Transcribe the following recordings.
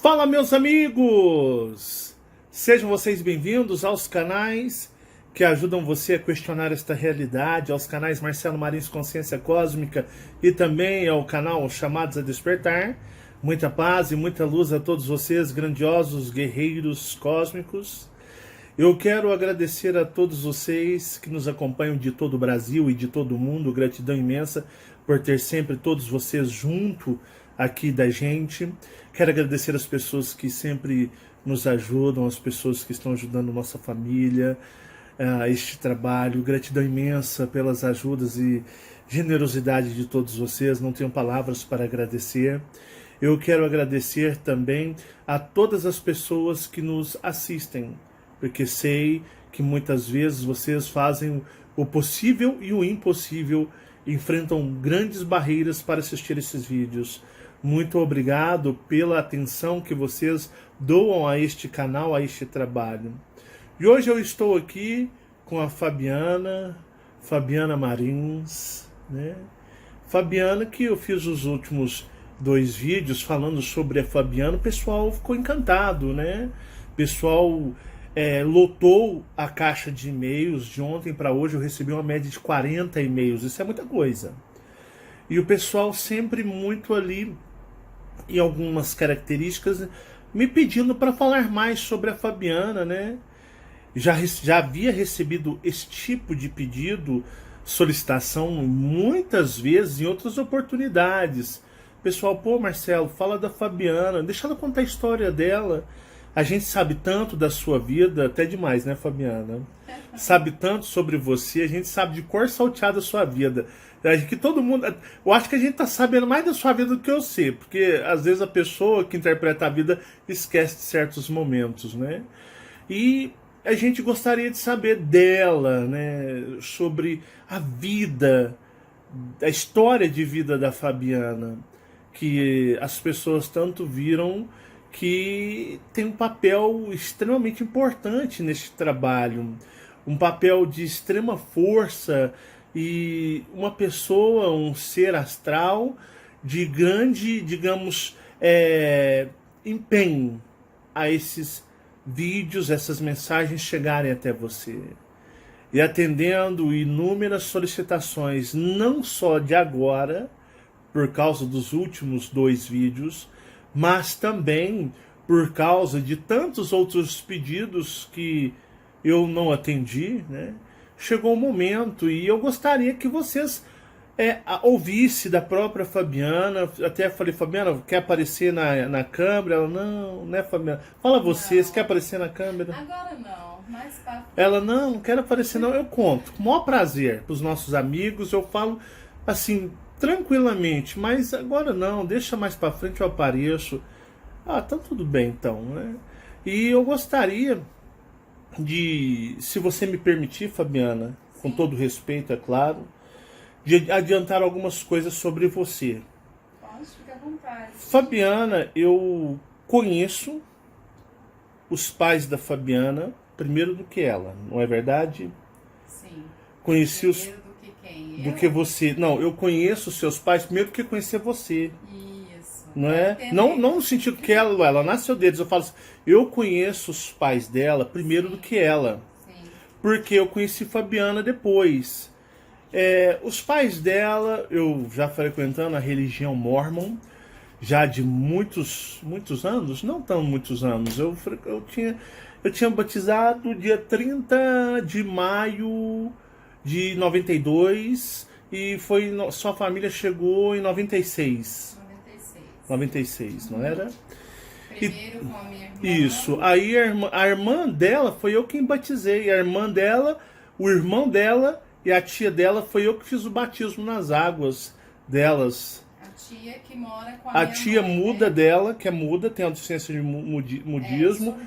Fala, meus amigos! Sejam vocês bem-vindos aos canais que ajudam você a questionar esta realidade, aos canais Marcelo Marins Consciência Cósmica e também ao canal Chamados a Despertar. Muita paz e muita luz a todos vocês, grandiosos guerreiros cósmicos. Eu quero agradecer a todos vocês que nos acompanham de todo o Brasil e de todo o mundo. Gratidão imensa por ter sempre todos vocês junto aqui da gente. Quero agradecer as pessoas que sempre nos ajudam, as pessoas que estão ajudando nossa família a este trabalho. Gratidão imensa pelas ajudas e generosidade de todos vocês. Não tenho palavras para agradecer. Eu quero agradecer também a todas as pessoas que nos assistem, porque sei que muitas vezes vocês fazem o possível e o impossível, enfrentam grandes barreiras para assistir esses vídeos. Muito obrigado pela atenção que vocês doam a este canal, a este trabalho. E hoje eu estou aqui com a Fabiana Marins, né? Fabiana, que eu fiz os últimos 2 vídeos falando sobre a Fabiana, o pessoal ficou encantado, né? O pessoal lotou a caixa de e-mails. De ontem para hoje eu recebi uma média de 40 e-mails, isso é muita coisa. E o pessoal sempre muito ali, em algumas características, me pedindo para falar mais sobre a Fabiana, né? Já havia recebido esse tipo de pedido, solicitação, muitas vezes, em outras oportunidades. Pessoal, pô, Marcelo, fala da Fabiana, deixa ela contar a história dela. A gente sabe tanto da sua vida, até demais, né, Fabiana? Sabe tanto sobre você, a gente sabe de cor salteada a sua vida. Que todo mundo, eu acho que a gente tá sabendo mais da sua vida do que eu sei, porque às vezes a pessoa que interpreta a vida esquece de certos momentos, né? E a gente gostaria de saber dela, né, sobre a vida, a história de vida da Fabiana, que as pessoas tanto viram que tem um papel extremamente importante neste trabalho, um papel de extrema força e uma pessoa, um ser astral de grande, digamos, empenho a esses vídeos, essas mensagens chegarem até você. E atendendo inúmeras solicitações, não só de agora, por causa dos últimos 2 vídeos, mas também por causa de tantos outros pedidos que eu não atendi, né? Chegou o momento e eu gostaria que vocês ouvissem da própria Fabiana. Até falei, Fabiana, quer aparecer na câmera? Ela, não, né, Fabiana? Fala vocês, quer aparecer na câmera? Agora não, mais pra... Ela, não quero aparecer não. Eu conto, com o maior prazer para os nossos amigos, eu falo assim, tranquilamente, mas agora não, deixa mais para frente, eu apareço. Ah, tá tudo bem então, né? E eu gostaria de, se você me permitir, Fabiana, com todo respeito, é claro, de adiantar algumas coisas sobre você. Pode, fica à vontade. Fabiana, eu conheço os pais da Fabiana primeiro do que ela, não é verdade? Sim. Conheci os... Primeiro do que quem? Do que você. Não, eu conheço os seus pais primeiro do que conhecer você. Isso. Não é? Não no sentido que ela nasceu deles. Eu falo assim, eu conheço os pais dela primeiro do que ela. Sim. Porque eu conheci Fabiana depois. Os pais dela, eu já frequentando a religião Mormon, já de muitos anos, não tão muitos anos. Eu tinha batizado dia 30 de maio de 92 e sua família chegou em 96. 96, não era? Primeiro com a minha irmã. Isso. Aí a irmã dela foi eu quem batizei. A irmã dela, o irmão dela e a tia dela foi eu que fiz o batismo nas águas delas. A tia que mora com A minha tia mãe, muda né? dela, que é muda, tem a deficiência de mudismo.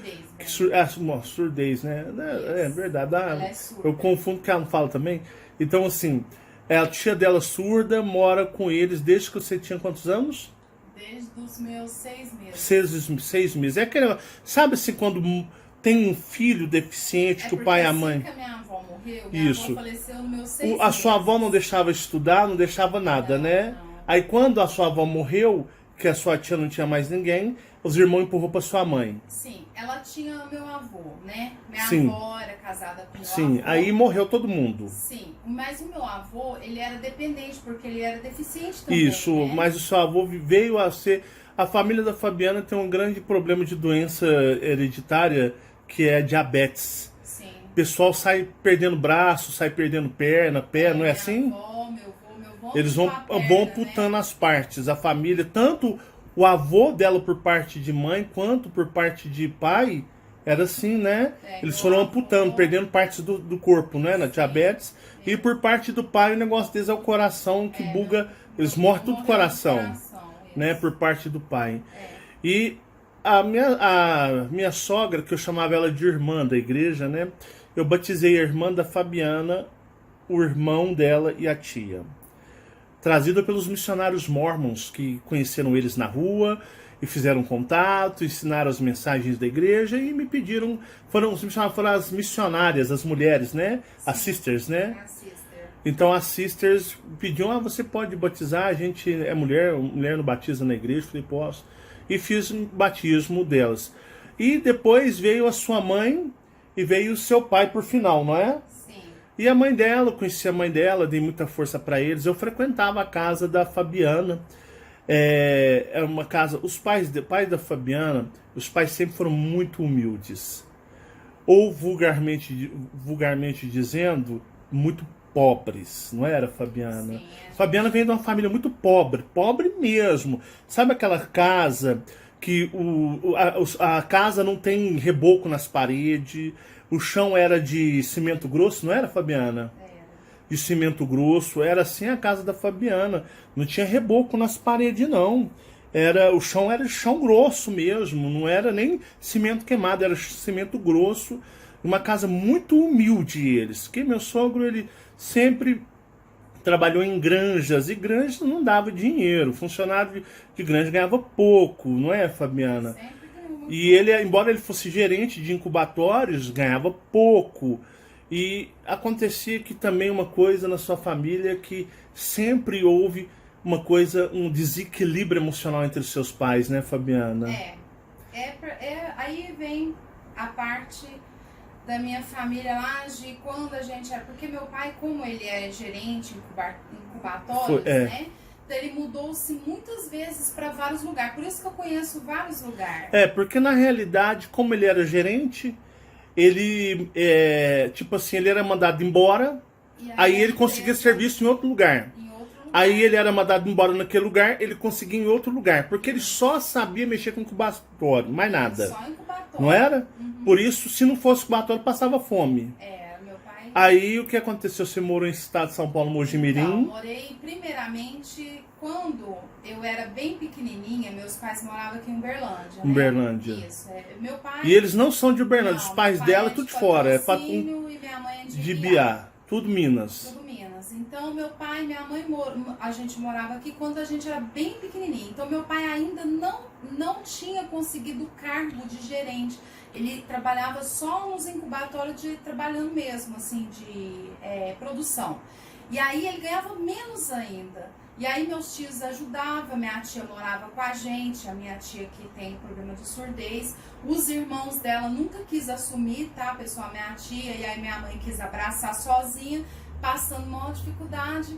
Surdez, Surdez, né? Isso. É verdade. Ela é surda. Eu confundo que ela não fala também. Então, assim, a tia dela surda mora com eles desde que você tinha quantos anos? Desde os meus 6 meses. 6 meses. É aquele, sabe assim, quando tem um filho deficiente, que o pai e a mãe... Assim que a minha avó morreu, minha Isso. avó faleceu nos meus 6 meses. A sua avó não deixava estudar, não deixava nada, Não, né? não. Aí quando a sua avó morreu, que a sua tia não tinha mais ninguém, os irmãos empurrou pra sua mãe. Sim, ela tinha meu avô, né? Minha Sim. avó era casada com meu Sim, avô. aí morreu todo mundo. Sim, mas o meu avô, ele era dependente, porque ele era deficiente também, Isso, né? mas o seu avô veio a ser... A família da Fabiana tem um grande problema de doença hereditária, que é diabetes. Sim. O pessoal sai perdendo braço, sai perdendo perna, pé, não é assim? Avó, meu avô, Eles vão amputando as partes. A família, tanto o avô dela por parte de mãe, quanto por parte de pai, era assim, né? Eles foram amputando, perdendo partes do corpo, né? Na diabetes. E por parte do pai, o negócio deles é o coração que buga. Eles morrem tudo do coração, né? Por parte do pai. E a minha sogra, que eu chamava ela de irmã da igreja, né? Eu batizei a irmã da Fabiana, o irmão dela e a tia. Trazida pelos missionários mormons que conheceram eles na rua e fizeram contato, ensinaram as mensagens da igreja e me pediram, foram as missionárias, as mulheres, né? Sim. As sisters, né? Então as sisters pediam, você pode batizar, a gente é mulher não batiza na igreja, falei, posso. E fiz o batismo delas. E depois veio a sua mãe e veio o seu pai por final, não é? E a mãe dela, eu conheci a mãe dela, dei muita força para eles. Eu frequentava a casa da Fabiana. Era uma casa... Os pais da Fabiana, os pais sempre foram muito humildes. Ou vulgarmente dizendo, muito pobres. Não era, Fabiana? Sim, Fabiana vem de uma família muito pobre. Pobre mesmo. Sabe aquela casa que a casa não tem reboco nas paredes... O chão era de cimento grosso, não era, Fabiana? Era. De cimento grosso, era assim a casa da Fabiana. Não tinha reboco nas paredes, não. O chão era de chão grosso mesmo, não era nem cimento queimado, era cimento grosso. Uma casa muito humilde eles. Porque meu sogro, ele sempre trabalhou em granjas, e granjas não dava dinheiro. Funcionário de granja ganhava pouco, não é, Fabiana? Sempre. E ele, embora ele fosse gerente de incubatórios, ganhava pouco. E acontecia que também uma coisa na sua família, que sempre houve uma coisa, um desequilíbrio emocional entre os seus pais, né, Fabiana? Aí vem a parte da minha família lá de quando a gente era... Porque meu pai, como ele era gerente de incubatórios, né? Ele mudou-se muitas vezes para vários lugares. Por isso que eu conheço vários lugares. Porque na realidade, como ele era gerente, ele, tipo assim, ele era mandado embora, aí ele conseguia serviço em outro lugar. Aí ele era mandado embora naquele lugar, ele conseguia em outro lugar. Porque ele só sabia mexer com incubatório, mais nada. Só incubatório. Não era? Uhum. Por isso, se não fosse incubatório, passava fome. Meu pai... Aí o que aconteceu? Você morou em estado de São Paulo, Mojimirim? Então, morei primeiramente quando eu era bem pequenininha. Meus pais moravam aqui em Uberlândia. Uberlândia. Né? Isso. Meu pai... E eles não são de Uberlândia, os pais dela tudo de fora. E minha mãe é de Biá. Tudo Minas. Tudo Minas. Então, meu pai e minha mãe, a gente morava aqui quando a gente era bem pequenininho. Então, meu pai ainda não tinha conseguido o cargo de gerente. Ele trabalhava só nos incubatórios, trabalhando mesmo, assim, de produção. E aí, ele ganhava menos ainda. E aí, meus tios ajudavam, minha tia morava com a gente, a minha tia que tem problema de surdez. Os irmãos dela nunca quis assumir, tá, pessoal, minha tia, e aí minha mãe quis abraçar sozinha, passando maior dificuldade.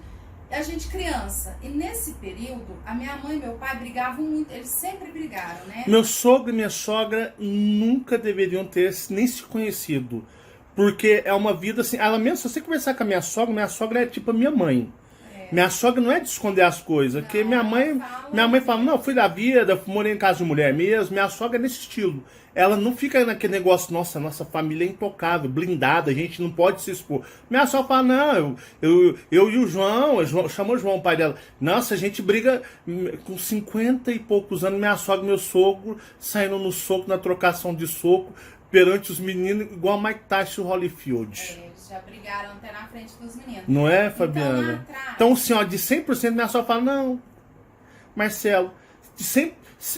A gente criança. E nesse período, a minha mãe e meu pai brigavam muito, eles sempre brigaram, né? Meu sogro e minha sogra nunca deveriam ter nem se conhecido. Porque é uma vida assim, ela mesmo, se você conversar com a minha sogra é tipo a minha mãe. Minha sogra não é de esconder as coisas, porque minha mãe fala, não, fui da vida, morei em casa de mulher mesmo. Minha sogra é nesse estilo. Ela não fica naquele negócio, nossa família é intocável, blindada, a gente não pode se expor. Minha sogra fala, não, eu e o João, chamou o João, o pai dela. Nossa, a gente briga com 50 e poucos anos, minha sogra e meu sogro saindo no soco, na trocação de soco, perante os meninos, igual a Mike Tyson e o Holyfield. Já brigaram até na frente dos meninos. Não é, Fabiana? Então, assim, ó, de 100%, minha sogra fala, não, Marcelo,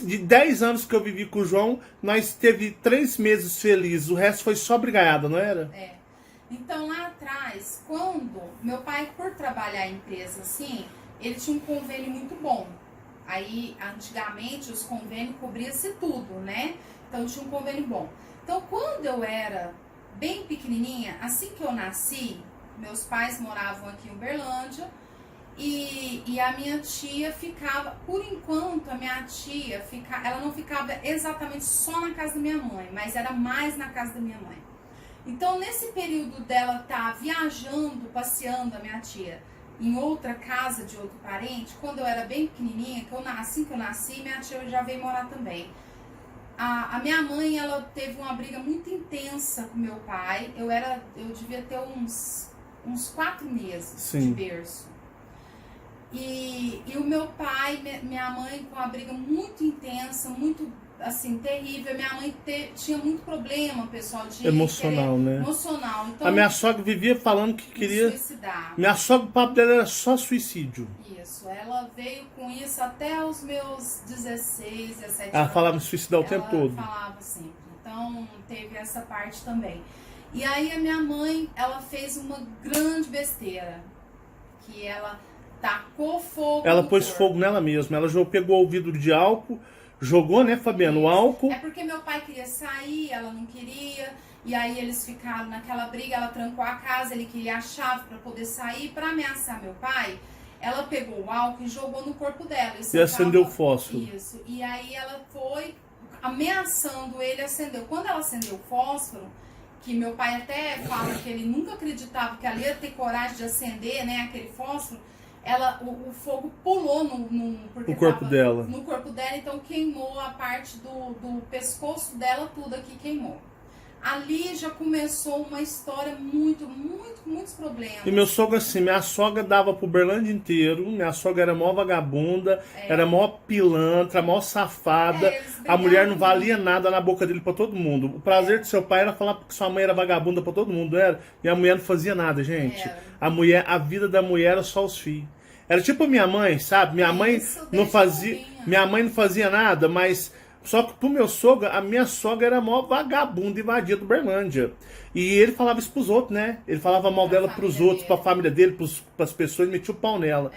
de 10 anos que eu vivi com o João, nós teve 3 meses felizes, o resto foi só brigaiada, não era? Então, lá atrás, quando meu pai, por trabalhar em empresa assim, ele tinha um convênio muito bom. Aí, antigamente, os convênios cobriam-se tudo, né? Então, tinha um convênio bom. Então, quando eu era bem pequenininha, assim que eu nasci, meus pais moravam aqui em Uberlândia e a minha tia ficava, por enquanto, a minha tia, ela não ficava exatamente só na casa da minha mãe, mas era mais na casa da minha mãe. Então, nesse período dela estar viajando, passeando, a minha tia, em outra casa de outro parente, quando eu era bem pequenininha, assim que eu nasci, minha tia já veio morar também. A minha mãe, ela teve uma briga muito intensa com meu pai. Eu devia ter uns 4 meses Sim. de berço. E o meu pai, minha mãe, com uma briga muito intensa, muito, assim, terrível. Minha mãe tinha muito problema, pessoal, de emocional, né? Emocional. Então, a minha sogra vivia falando que queria suicidar. Minha sogra, o papo dela era só suicídio. Isso, ela veio com isso até os meus 16, 17 anos. Ela falava em suicidar o tempo todo. Ela falava sempre. Então, teve essa parte também. E aí, a minha mãe, ela fez uma grande besteira. Que ela tacou fogo Ela no pôs corpo. fogo nela mesma. Ela pegou o vidro de álcool, jogou, né, Fabiana, o álcool. É porque meu pai queria sair, ela não queria. E aí eles ficaram naquela briga, ela trancou a casa, ele queria a chave para poder sair. Para ameaçar meu pai, ela pegou o álcool e jogou no corpo dela. E acendeu o fósforo. Isso. E aí ela foi ameaçando ele, acendeu. Quando ela acendeu o fósforo, que meu pai até fala que ele nunca acreditava que ela ia ter coragem de acender, né, aquele fósforo, o fogo pulou no corpo dela. No corpo dela, então queimou a parte do pescoço dela, tudo aqui queimou. Ali já começou uma história muitos problemas. E meu sogro assim, minha sogra dava pro Uberlândia inteiro, minha sogra era mó vagabunda, era mó pilantra, mó safada, a mulher não valia nada na boca dele pra todo mundo. O prazer do seu pai era falar que sua mãe era vagabunda pra todo mundo, era, e a mulher não fazia nada, gente. A vida da mulher era só os filhos. Era tipo a minha mãe, sabe? Minha mãe não fazia nada, mas só que pro meu sogro, a minha sogra era mó vagabunda e vadia do Uberlândia. E ele falava isso pros outros, né? Ele falava mal dela pros outros, pra família dele, pras pessoas, metia o pau nela.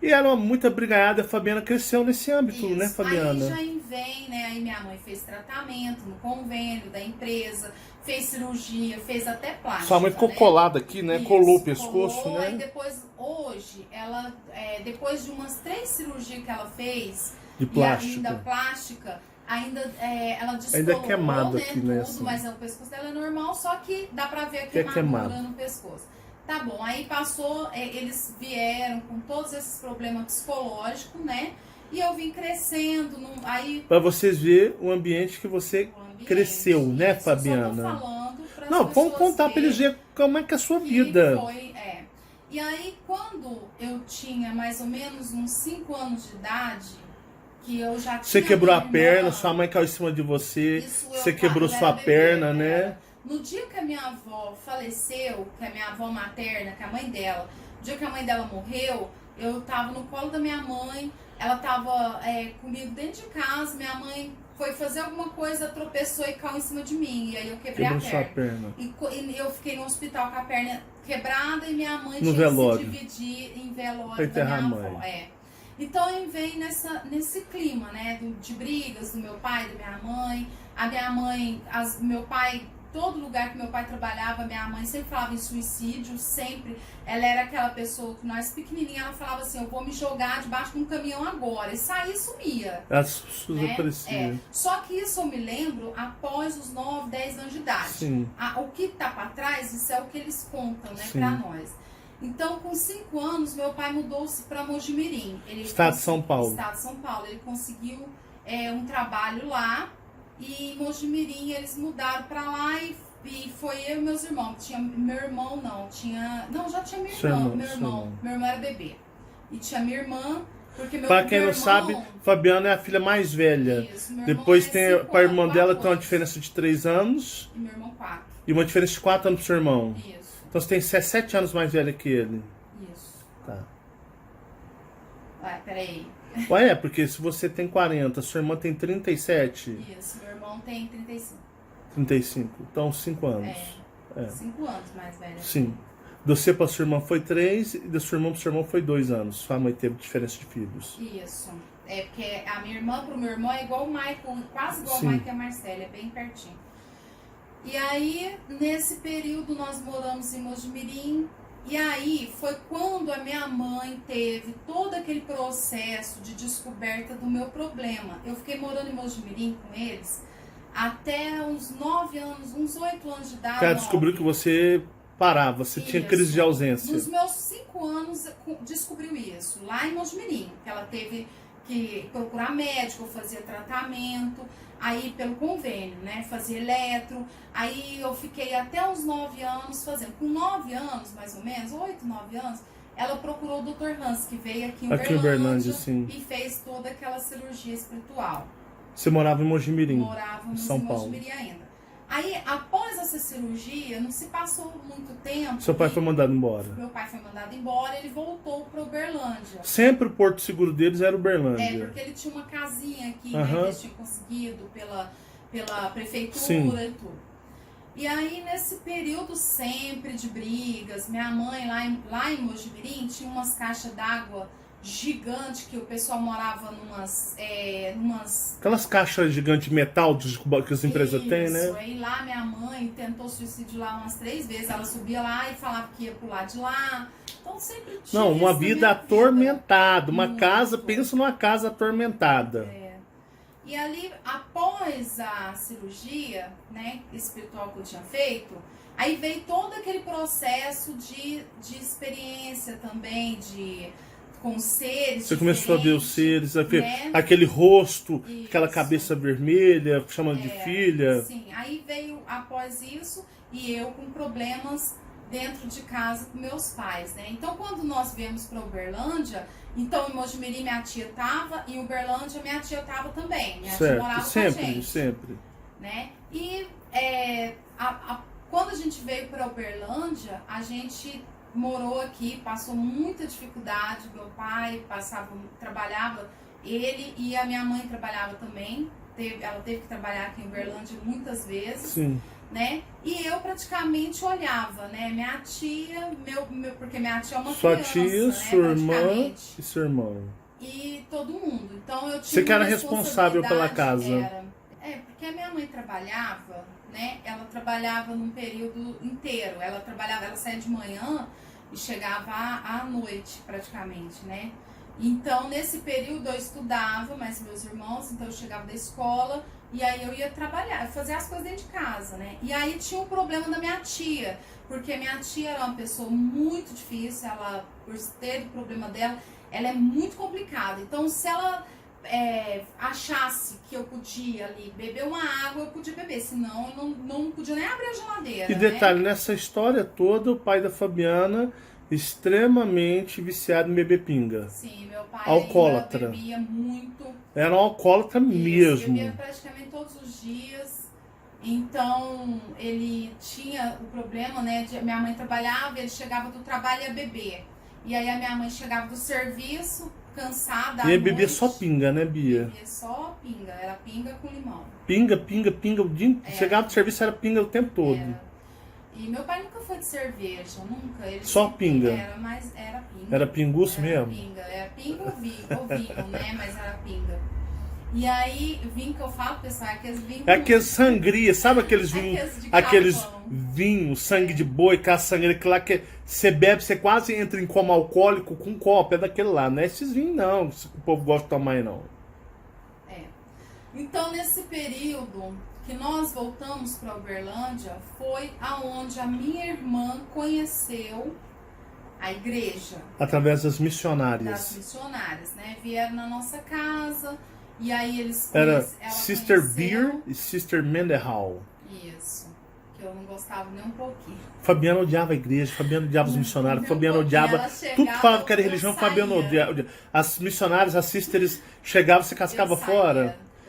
E era muita brigaiada, a Fabiana cresceu nesse âmbito, isso. Né, Fabiana? Aí já vem, né? Aí minha mãe fez tratamento no convênio da empresa, fez cirurgia, fez até plástica. Sua mãe ficou colada aqui, né? Isso, colou o pescoço, colou, né? Aí depois, hoje, ela, depois de umas 3 cirurgias que ela fez, de plástica. E ainda plástica, ela descolou, ainda é queimado, né, aqui, tudo, né? Assim. mas o pescoço dela é normal, só que dá pra ver a que queimadura no pescoço. Tá bom, aí passou, eles vieram com todos esses problemas psicológicos, né? E eu vim crescendo, aí... Pra vocês verem o ambiente que você cresceu, né, Fabiana? Eu só tô falando pras Não, vamos contar pra eles verem como é que é a sua vida. E aí, quando eu tinha mais ou menos uns 5 anos de idade, que eu já tinha... Você quebrou a perna, sua mãe caiu em cima de você, você quebrou sua perna, né? No dia que a minha avó faleceu, que a minha avó materna, que é a mãe dela, no dia que a mãe dela morreu, eu tava no colo da minha mãe, ela tava comigo dentro de casa, minha mãe foi fazer alguma coisa, tropeçou e caiu em cima de mim, e aí eu quebrei a perna. E eu fiquei no hospital com a perna quebrada e minha mãe tinha que se dividir em velório da minha avó. Então eu venho nesse clima, né, de brigas do meu pai, da minha mãe. A minha mãe, meu pai, todo lugar que meu pai trabalhava, minha mãe sempre falava em suicídio, sempre. Ela era aquela pessoa que nós pequenininha, ela falava assim, eu vou me jogar debaixo de um caminhão agora. E saía e sumia. As pessoas apareciam. Só que isso eu me lembro após os 9, 10 anos de idade. Sim. O que tá pra trás, isso é o que eles contam, né, Sim. pra nós. Então, com 5 anos, meu pai mudou-se para Mojimirim. Estado de São Paulo. Estado de São Paulo. Ele conseguiu um trabalho lá e em Mojimirim eles mudaram para lá e foi eu e meus irmãos. Tinha meu irmão, já tinha minha irmã. Meu irmão era bebê. E tinha minha irmã, porque Para quem não sabe, Fabiana é a filha mais velha. Isso, depois tem para a irmã dela tem uma diferença de 3 anos. E meu irmão 4. E uma diferença de 4 anos pro seu irmão. Isso. Então você tem 7 anos mais velha que ele. Isso. Tá. Ué, peraí. Ué, porque se você tem 40, sua irmã tem 37. Isso, meu irmão tem 35. 35. Então 5 anos. 5 anos mais velha. Sim. Do você para sua irmã foi 3 e do seu irmão para seu irmão foi 2 anos. Sua mãe teve diferença de filhos. Isso. É, porque a minha irmã pro meu irmão é igual o Michael, quase igual Sim. o Michael e a Marcela, é bem pertinho. E aí, nesse período, nós moramos em Mojimirim. E aí, foi quando a minha mãe teve todo aquele processo de descoberta do meu problema. Eu fiquei morando em Mojimirim com eles até uns 9 anos, uns 8 anos de idade. Ela descobriu que você parava, você tinha crise de Isso. ausência. Nos meus 5 anos, descobriu isso, lá em Mojimirim. Que ela teve que procurar médico, fazia tratamento, aí pelo convênio, né, fazia eletro, aí eu fiquei até uns 9 anos fazendo. Com 9 anos, mais ou menos, 8, 9 anos, ela procurou o Dr. Hans, que veio aqui em Uberlândia, sim. e fez toda aquela cirurgia espiritual. Você morava em Mojimirim, Morávamos São em Paulo. Mojimirim ainda. Aí, após essa cirurgia, não se passou muito tempo. Seu pai foi mandado embora. Meu pai foi mandado embora, ele voltou para Uberlândia. Sempre o porto seguro deles era Uberlândia. É, porque ele tinha uma casinha aqui, né, Aham. que eles tinham conseguido pela prefeitura Sim. e tudo. E aí, nesse período sempre de brigas, minha mãe lá em Mojimirim tinha umas caixas d'água gigantes que o pessoal morava numas Aquelas caixas gigantes de metal que as empresas têm, Isso. né? Aí lá minha mãe tentou suicídio lá umas 3 vezes. Ela subia lá e falava que ia pular de lá. Então sempre tinha Não, uma isso na vida minha atormentada. Uma Muito. casa, pensa numa casa atormentada. E ali, após a cirurgia, né, espiritual que eu tinha feito, aí veio todo aquele processo de experiência também, com seres Você começou a ver os diferentes, seres, a ver né? aquele rosto, Isso. aquela cabeça vermelha, chamando de filha. Sim, aí veio após isso e eu com problemas dentro de casa com meus pais, né? Então, quando nós viemos para Uberlândia, então em Mojimirim minha tia tava, em Uberlândia minha tia tava também. Minha tia morava Certo, com a sempre, gente, sempre. né? E quando a gente veio para Uberlândia, a gente morou aqui, passou muita dificuldade. Meu pai trabalhava, ele e a minha mãe trabalhava também. Ela teve que trabalhar aqui em Uberlândia muitas vezes, Sim. né? E eu praticamente olhava, né? Minha tia, porque minha tia é uma Sua criança, tia, né? sua irmã Praticamente. e seu irmão. E todo mundo. Então eu tinha Você que uma era responsável pela responsabilidade, casa. porque a minha mãe trabalhava, né? Ela trabalhava num período inteiro. Ela saía de manhã e chegava à noite, praticamente, né? Então, nesse período eu estudava, mais meus irmãos, então eu chegava da escola e aí eu ia trabalhar, fazer as coisas dentro de casa, né? E aí tinha um problema da minha tia, porque minha tia era uma pessoa muito difícil, ela, por ter o problema dela, ela é muito complicada. Então, se ela achasse que eu podia ali beber uma água, eu podia beber, senão eu não podia nem abrir a geladeira. E detalhe, né? nessa história toda, o pai da Fabiana extremamente viciado em beber pinga. Sim, meu pai Alcoólatra. ainda bebia muito. Era um alcoólatra mesmo. Bebia praticamente todos os dias. Então, ele tinha o problema, né? Minha mãe trabalhava, ele chegava do trabalho e ia beber. E aí a minha mãe chegava do serviço, cansada. E ia beber só pinga, né, Bia? Bebia só pinga, era pinga com limão. Pinga, pinga, pinga. O dia... Chegava do serviço, era pinga o tempo todo. Era. E meu pai nunca foi de cerveja, nunca. Ele Só sempre pinga? Mas era pinga. Era pinguço Era mesmo? pinga, era pinga ou vinho, né? Mas era pinga. E aí, vinho que eu falo, pessoal, é aqueles vinhos... É aqueles sangria, sabe aqueles vinhos, Aqueles de aqueles garrafão. vinhos, sangue de boi, aquela sangria que lá que você bebe, você quase entra em coma alcoólico com um copo, é daquele lá, não é esses vinhos não, que o povo gosta de tomar aí não. Então, nesse período que nós voltamos para Uberlândia, foi aonde a minha irmã conheceu a igreja Através das das missionárias. missionárias, né? Vieram na nossa casa e aí eles Era ela Sister conheceu- Beer e Sister Mendehal. Isso, que eu não gostava nem um pouquinho. Fabiana odiava a igreja, Fabiana odiava os missionários, Nem um Fabiana pouquinho, odiava ela chegava, tudo que falava que era eu religião, saía. Fabiana odiava. As missionárias, as sisters chegavam, se cascava Eu saía, fora.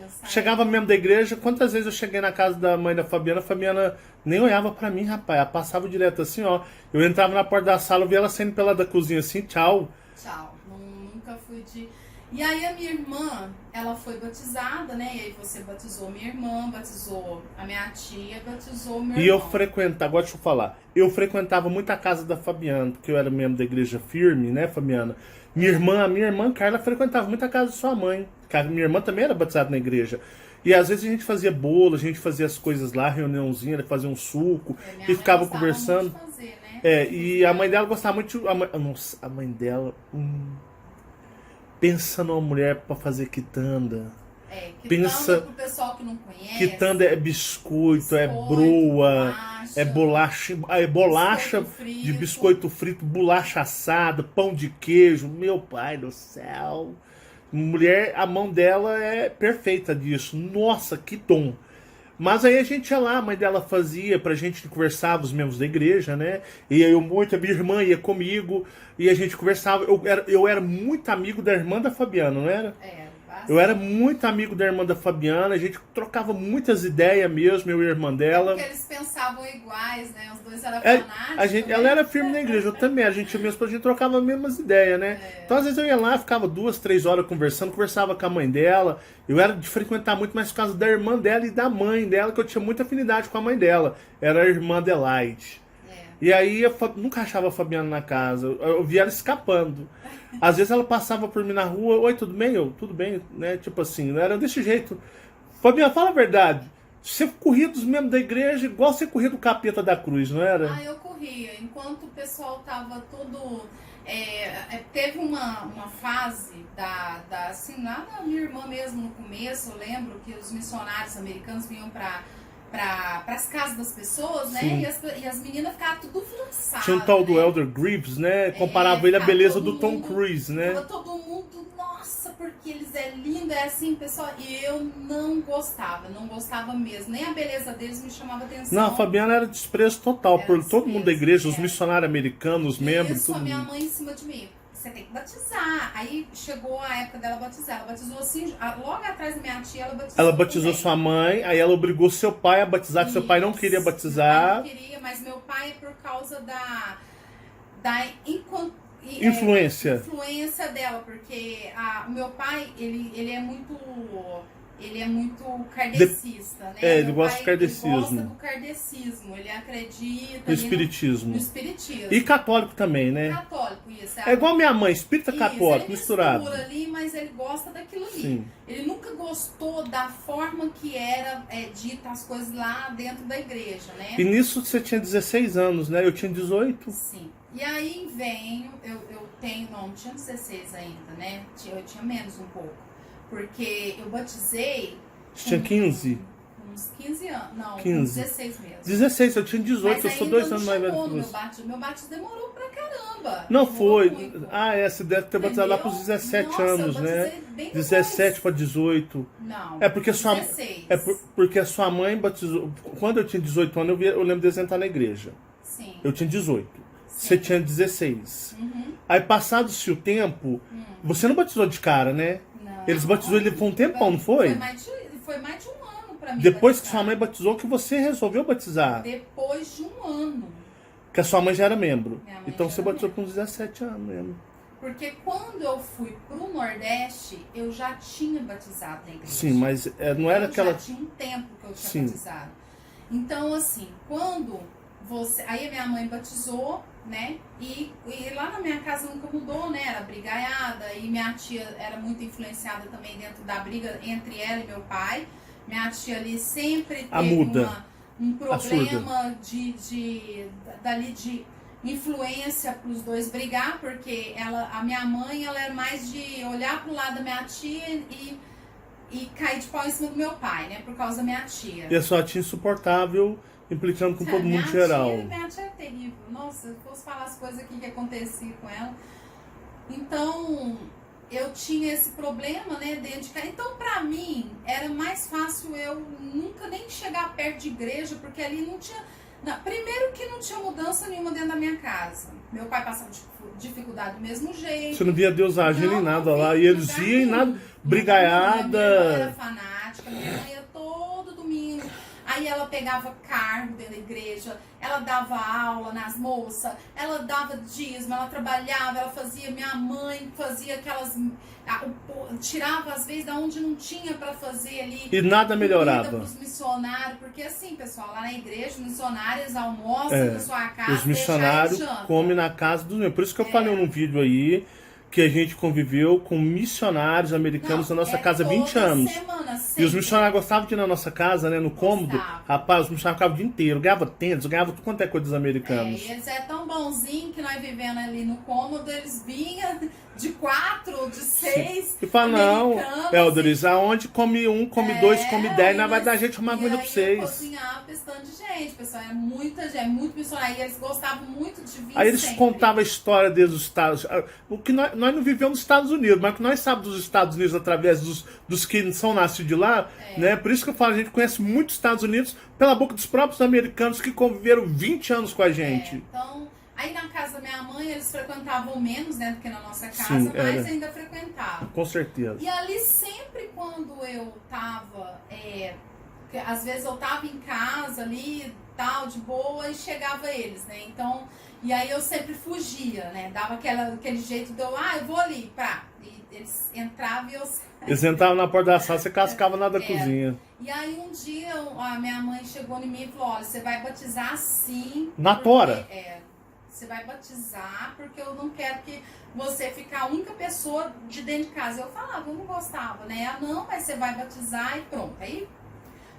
eu saía. Chegava mesmo da igreja, quantas vezes eu cheguei na casa da mãe da Fabiana, a Fabiana nem olhava pra mim, rapaz, ela passava direto assim, ó. Eu entrava na porta da sala, eu via ela saindo pela da cozinha assim, tchau. Tchau. Nunca fui de... E aí a minha irmã, ela foi batizada, né? E aí você batizou minha irmã, batizou a minha tia, batizou meu irmão. E eu frequentava, agora deixa eu falar, eu frequentava muito a casa da Fabiana, porque eu era membro da igreja firme, né, Fabiana? A minha irmã Carla frequentava muito a casa de sua mãe. Minha irmã também era batizada na igreja. E às vezes a gente fazia bolo, a gente fazia as coisas lá, reuniãozinha, fazia um suco, e ficava conversando. Muito de fazer, né? E a mãe dela gostava muito. Nossa, a mãe dela. Pensa numa mulher pra fazer quitanda. Quitanda pro pessoal que não conhece. Quitanda é biscoito, é broa, bolacha de biscoito frito, bolacha assada, pão de queijo. Meu pai do céu. Mulher, a mão dela é perfeita disso. Nossa, que tom. Mas aí a gente ia lá, a mãe dela fazia pra gente, conversava, os membros da igreja, né? E eu muito, a minha irmã ia comigo, e a gente conversava. Eu era muito amigo da irmã da Fabiana, não era? Eu era muito amigo da irmã da Fabiana, a gente trocava muitas ideias mesmo, eu e a irmã dela. Porque eles pensavam iguais, né? Os dois eram fanáticos. Ela era firme na igreja, eu também. A gente trocava as mesmas ideias, né? Então às vezes eu ia lá, ficava 2, 3 horas conversava com a mãe dela. Eu era de frequentar muito mais por causa da irmã dela e da mãe dela, que eu tinha muita afinidade com a mãe dela. Era a irmã Adelaide. E aí eu nunca achava a Fabiana na casa, eu via ela escapando. Às vezes ela passava por mim na rua, oi, tudo bem? Tudo bem, né? Tipo assim, não era desse jeito. Fabiana, fala a verdade. Você corria dos membros da igreja igual você corria do capeta da cruz, não era? Eu corria. Enquanto o pessoal tava todo... teve uma fase assim, lá da minha irmã mesmo no começo, eu lembro que os missionários americanos vinham para as casas das pessoas, né? E as meninas ficavam tudo françadas. Tinha um tal do né? Elder Greaves, né? Comparava ele à beleza do Tom Cruise, né? Todo mundo, nossa, porque eles é lindo, é assim, pessoal. E eu não gostava mesmo. Nem a beleza deles me chamava atenção. Não, a Fabiana era desprezo total por todo mundo da igreja, os missionários americanos, os membros, isso, tudo. A minha mãe em cima de mim. Você tem que batizar. Aí chegou a época dela batizar. Ela batizou assim, logo atrás da minha tia, ela batizou. Ela batizou sua mãe, aí ela obrigou seu pai a batizar, que seu pai não queria batizar. Meu pai não queria, mas meu pai, por causa da influência dela, porque o meu pai, ele é muito kardecista, né? Ele gosta de kardecismo. Ele gosta do kardecismo, ele acredita no espiritismo. E católico também, né? Católico, isso. É igual minha mãe, espírita católico, ele misturado. Mistura ali, mas ele gosta daquilo ali. Sim. Ele nunca gostou da forma que era dita as coisas lá dentro da igreja, né? E nisso você tinha 16 anos, né? Eu tinha 18. Sim. E aí não tinha 16 ainda, né? Eu tinha menos um pouco. Porque eu batizei... Você tinha 15? Uns 15 anos. Não, 15. uns 16 mesmo. 16, eu tinha 18, eu sou 2 anos mais velho que você. Meu batismo demorou pra caramba. Não foi. Muito. Você deve ter batizado lá pros 17 anos, né? 17 para 18. Não. É porque 16. porque a sua mãe batizou. Quando eu tinha 18 anos, eu lembro de eles entrar na igreja. Sim. Eu tinha 18. Você tinha 16. Aí, passado-se o tempo, você não batizou de cara, né? Não. Eles batizou ele por um tempão, não foi? Foi mais de um ano pra mim. Depois batizar. que sua mãe batizou, que você resolveu batizar. Depois de um ano. Porque a sua mãe já era membro. Então você batizou membro. com uns 17 anos mesmo. Porque quando eu fui pro Nordeste, eu já tinha batizado na igreja. Sim, mas não era aquela... Já tinha um tempo que eu tinha batizado. Então, assim, aí a minha mãe batizou, né? E lá na minha casa nunca mudou, né? Era brigaiada. E minha tia era muito influenciada também dentro da briga entre ela e meu pai. Minha tia ali sempre teve um problema de influência para os dois brigar, porque a minha mãe, ela era mais de olhar pro lado da minha tia e cair de pau em cima do meu pai, né? Por causa da minha tia. E a sua tia insuportável, implicando com todo mundo geral. Minha tia é terrível. Nossa, se eu fosse falar as coisas aqui que acontecia com ela. Então, eu tinha esse problema, né, dentro de casa. Então, pra mim, era mais fácil eu nunca nem chegar perto de igreja, porque ali não tinha... primeiro que não tinha mudança nenhuma dentro da minha casa. Meu pai passava dificuldade do mesmo jeito. Você não via Deus agindo em nada lá. E eles iam em nada, brigaiada. Minha mãe era fanática, minha mãe ia todo domingo. Aí Aí ela pegava cargo dentro da igreja, ela dava aula nas moças, ela dava dízimo, ela trabalhava, ela fazia, minha mãe fazia aquelas, tirava às vezes da onde não tinha para fazer ali. E nada melhorava. Para os missionários, porque assim, pessoal, lá na igreja, os missionários almoçam na sua casa. Os missionários comem na casa dos meus. Por isso que eu falei num vídeo aí que a gente conviveu com missionários americanos na nossa casa há 20 anos. Semana, e os missionários gostavam de ir na nossa casa, né, no cômodo. Rapaz, os missionários ficavam o dia inteiro. Ganhava tênis, ganhava tudo quanto é coisa dos americanos. E eles é tão bonzinho que nós vivendo ali no cômodo, eles vinham de 4, de 6. E fala, não, Eldoris, aonde come 1, come 2, come 10, não vai dar gente arrumar comida pra vocês. Eu cozinhava bastante gente, pessoal. Era muita gente, muito missionário. E eles gostavam muito de vir. Aí eles contavam a história desde os Estados Unidos. O que nós não vivemos nos Estados Unidos, mas o que nós sabemos dos Estados Unidos através dos que são nascidos de lá, né? Por isso que eu falo, a gente conhece muito os Estados Unidos pela boca dos próprios americanos que conviveram 20 anos com a gente. Então, aí na casa da minha mãe eles frequentavam menos, né, do que na nossa casa, Sim, mas ainda frequentavam. Com certeza. E ali sempre quando eu tava, às vezes eu tava em casa ali, tal, de boa, e chegava eles, né? Então, e aí eu sempre fugia, né? Dava aquele jeito de eu vou ali, pá. E eles entravam e eu saía. Eles entravam na porta da sala, você cascava na da cozinha. E aí um dia a minha mãe chegou em mim e falou, olha, você vai batizar sim. Na tora? Você vai batizar porque eu não quero que você fique a única pessoa de dentro de casa. Eu falava, eu não gostava, né? Não, mas você vai batizar e pronto. Aí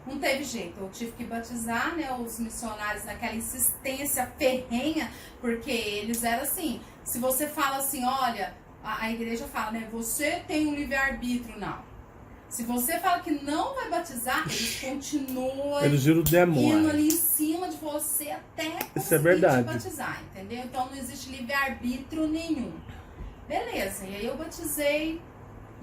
não teve jeito, eu tive que batizar, né, os missionários naquela insistência ferrenha, porque eles eram assim, se você fala assim, olha, a igreja fala, né, você tem um livre-arbítrio, não. Se você fala que não vai batizar, eles continuam eles viram o demônio indo ali em cima de você até conseguir te batizar, entendeu? Então não existe livre-arbítrio nenhum. Beleza, e aí eu batizei.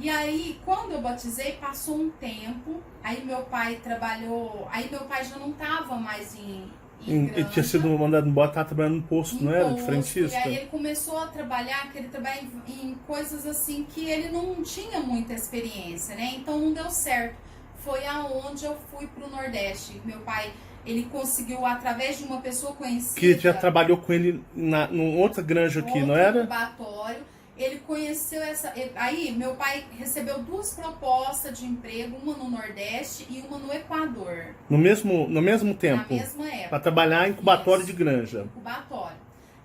E aí, quando eu batizei, passou um tempo, aí meu pai trabalhou, aí meu pai já não estava mais em Ele tinha sido mandado embora, estava trabalhando no posto, não era? De frentista. E aí ele começou a trabalhar, que ele trabalha em coisas assim que ele não tinha muita experiência, né? Então não deu certo. Foi aonde eu fui pro Nordeste. Meu pai, ele conseguiu, através de uma pessoa conhecida... Que já trabalhou com ele numa outra granja aqui, não era? Incubatório. Ele conheceu essa... Aí, meu pai recebeu 2 propostas de emprego, uma no Nordeste e uma no Equador. No mesmo tempo? Na mesma época. Para trabalhar em incubatório de granja. Incubatório.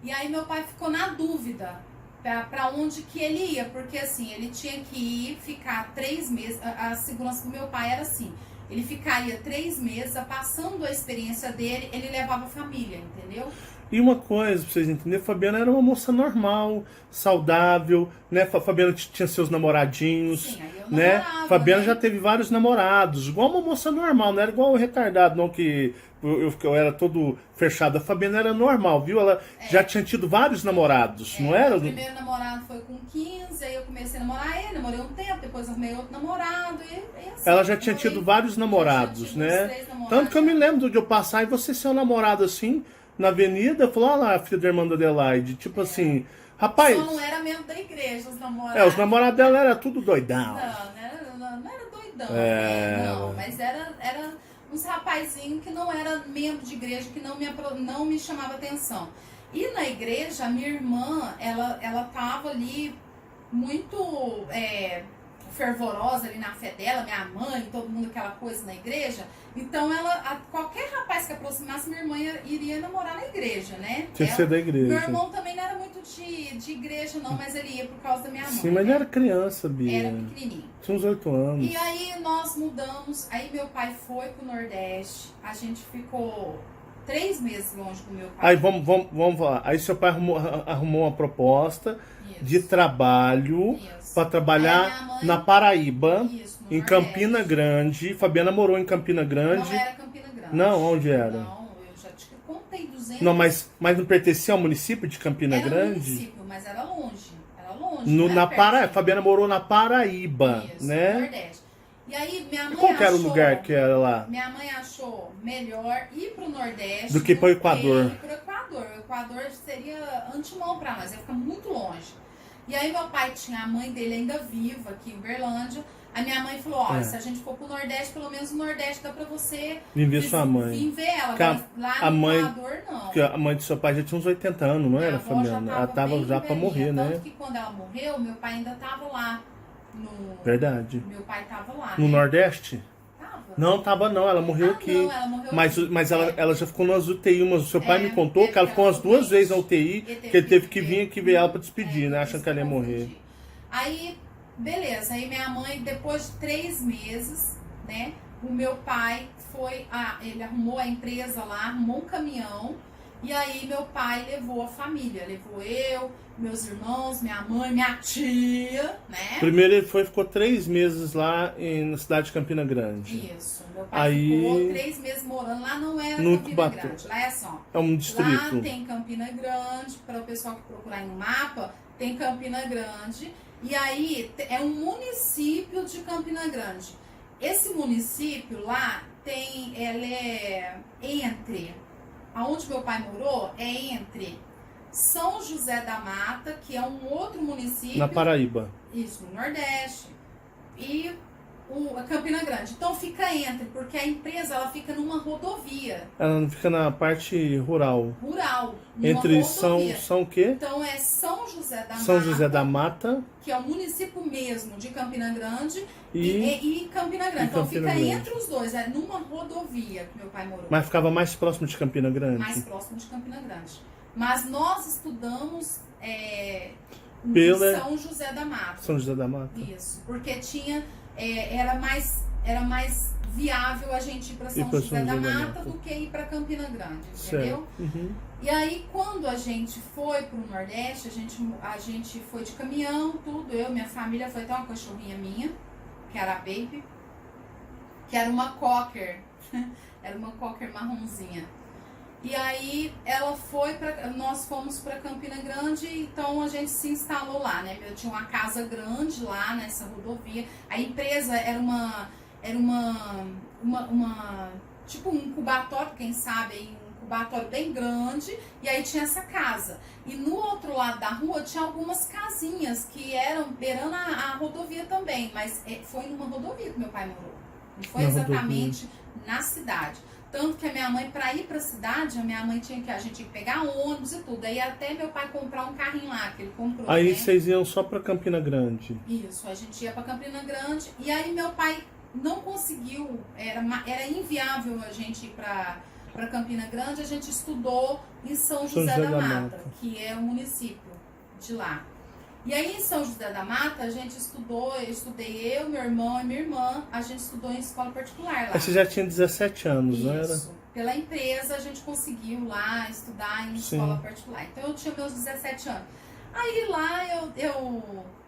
E aí, meu pai ficou na dúvida para onde que ele ia, porque assim, ele tinha que ir, ficar 3 meses... A segurança do meu pai era assim, ele ficaria 3 meses, passando a experiência dele, ele levava a família, entendeu? E uma coisa, pra vocês entenderem, a Fabiana era uma moça normal, saudável, né? Fabiana tinha seus namoradinhos, sim, aí eu né? namorava, Fabiana né? já teve vários namorados, igual uma moça normal, não era igual o retardado, não, que eu era todo fechado. A Fabiana era normal, viu? Ela já tinha tido vários namorados, não era? O primeiro namorado foi com 15, aí eu comecei a namorar ele, namorei um tempo, depois arrumei outro namorado e assim. Ela já tinha tido vários namorados, né? Tanto que eu me lembro de eu passar e você ser um namorado assim, na avenida, falou, olha lá, a filha da irmã da Adelaide. Tipo assim, rapaz... Só não era mesmo da igreja, os namorados. os namorados dela eram tudo doidão. Não era doidão, né? Não, mas era uns rapazinhos que não era membro de igreja, que não me chamava atenção. E na igreja, a minha irmã, ela tava ali muito fervorosa ali na fé dela, minha mãe, todo mundo, aquela coisa na igreja. Então, qualquer rapaz que aproximasse, minha irmã iria namorar na igreja, né? Tinha que ser da igreja. Meu irmão também não era muito de igreja, não, mas ele ia por causa da minha mãe. Sim, mas ele era criança, Bia. Era pequenininho. Tinha uns 8 anos. E aí, nós mudamos, aí meu pai foi pro Nordeste, a gente ficou 3 meses longe do meu pai. Aí, vamos falar. Aí seu pai arrumou uma proposta de trabalho para trabalhar na Paraíba, em Campina Grande. Fabiana morou em Campina Grande. Não era Campina Grande. Não, onde era? Não, eu já te contei 200. Não, mas não pertencia ao município de Campina era Grande? Município, mas era longe. Era longe. Na Paraíba. Fabiana morou na Paraíba, isso, né? No Nordeste. E aí, minha mãe Qual que era o lugar que era lá? Minha mãe achou melhor ir pro Nordeste do que pro Equador. Ir pro Equador. O Equador seria antemão pra nós, ia ficar muito longe. E aí meu pai tinha a mãe dele ainda viva aqui em Uberlândia. A minha mãe falou, ó, É. se a gente for pro Nordeste, pelo menos no Nordeste dá pra você Vim ver sua mãe. vir ver ela. Porque a- Lá a no mãe- Equador, não. Porque a mãe do seu pai já tinha uns 80 anos, não Minha era, avó Fabiana? Ela tava bem já pra morrer, velhinha, né? Tanto que quando ela morreu, meu pai ainda tava lá. Verdade. Meu pai tava lá, No né? Nordeste? Tava. Não, tava não, ela morreu Ah, aqui. não, ela morreu Mas, aqui. mas ela já ficou nas UTI, mas o seu pai É, me contou que ela ficou umas 2 vezes na UTI, que ele teve que vir aqui ver ela pra despedir, né? Achando que ela ia morrer. Aí, beleza. Aí minha mãe, depois de 3 meses, né? O meu pai foi... ele arrumou a empresa lá, arrumou um caminhão. E aí meu pai levou a família. Levou eu, meus irmãos, minha mãe, minha tia, né? Primeiro ele ficou 3 meses lá na cidade de Campina Grande. Isso. Meu pai Aí- ficou 3 meses morando lá, não era No Campina Cubatão. Grande. Lá é só. É um Lá distrito. tem Campina Grande, para o pessoal que procurar no mapa, tem Campina Grande. E aí é um município de Campina Grande. Esse município lá ele é entre, aonde meu pai morou, é entre São José da Mata, que é um outro município. Na Paraíba. Isso, no Nordeste. E a Campina Grande. Então fica entre, porque a empresa ela fica numa rodovia Ela fica na parte rural. rural. Numa Entre rodovia. São o quê? Então é São José da São Mata, José da Mata que é o município mesmo de Campina Grande, e... e Campina Grande. e Então Campina fica Grande. entre os dois, é numa rodovia que meu pai morou. Mas ficava mais próximo de Campina Grande. Mais próximo de Campina Grande. Mas nós estudamos em Pela- São José da Mata. São José da Mata. Isso, porque tinha, era mais viável a gente ir para São pra José São da José da Mata Mata. do que ir para Campina Grande, Certo. entendeu? Uhum. E aí, quando a gente foi pro Nordeste, a gente foi de caminhão, tudo. Eu, minha família, foi até uma cachorrinha minha, que era a Baby, que era uma Cocker. Era uma Cocker marronzinha. E aí, nós fomos para Campina Grande, então a gente se instalou lá, né? Eu tinha uma casa grande lá nessa rodovia. A empresa era tipo um incubatório, quem sabe, aí, um incubatório bem grande, e aí tinha essa casa. E no outro lado da rua tinha algumas casinhas que eram beirando a rodovia também, mas foi numa rodovia que meu pai morou. Não foi Na exatamente na cidade. Tanto que a minha mãe, para ir para a cidade, a gente tinha que pegar ônibus e tudo. Aí até meu pai comprar um carrinho lá, que ele comprou. Aí né? vocês iam só pra Campina Grande. Isso, a gente ia para Campina Grande. E aí meu pai não conseguiu, era inviável a gente ir para Campina Grande. A gente estudou em São José da Mata, que é o município de lá. E aí em São José da Mata a gente estudei eu, meu irmão e minha irmã, a gente estudou em escola particular lá. Aí você já tinha 17 anos, não era? Isso. Pela empresa a gente conseguiu lá estudar em Sim. escola particular. Então eu tinha meus 17 anos. Aí lá eu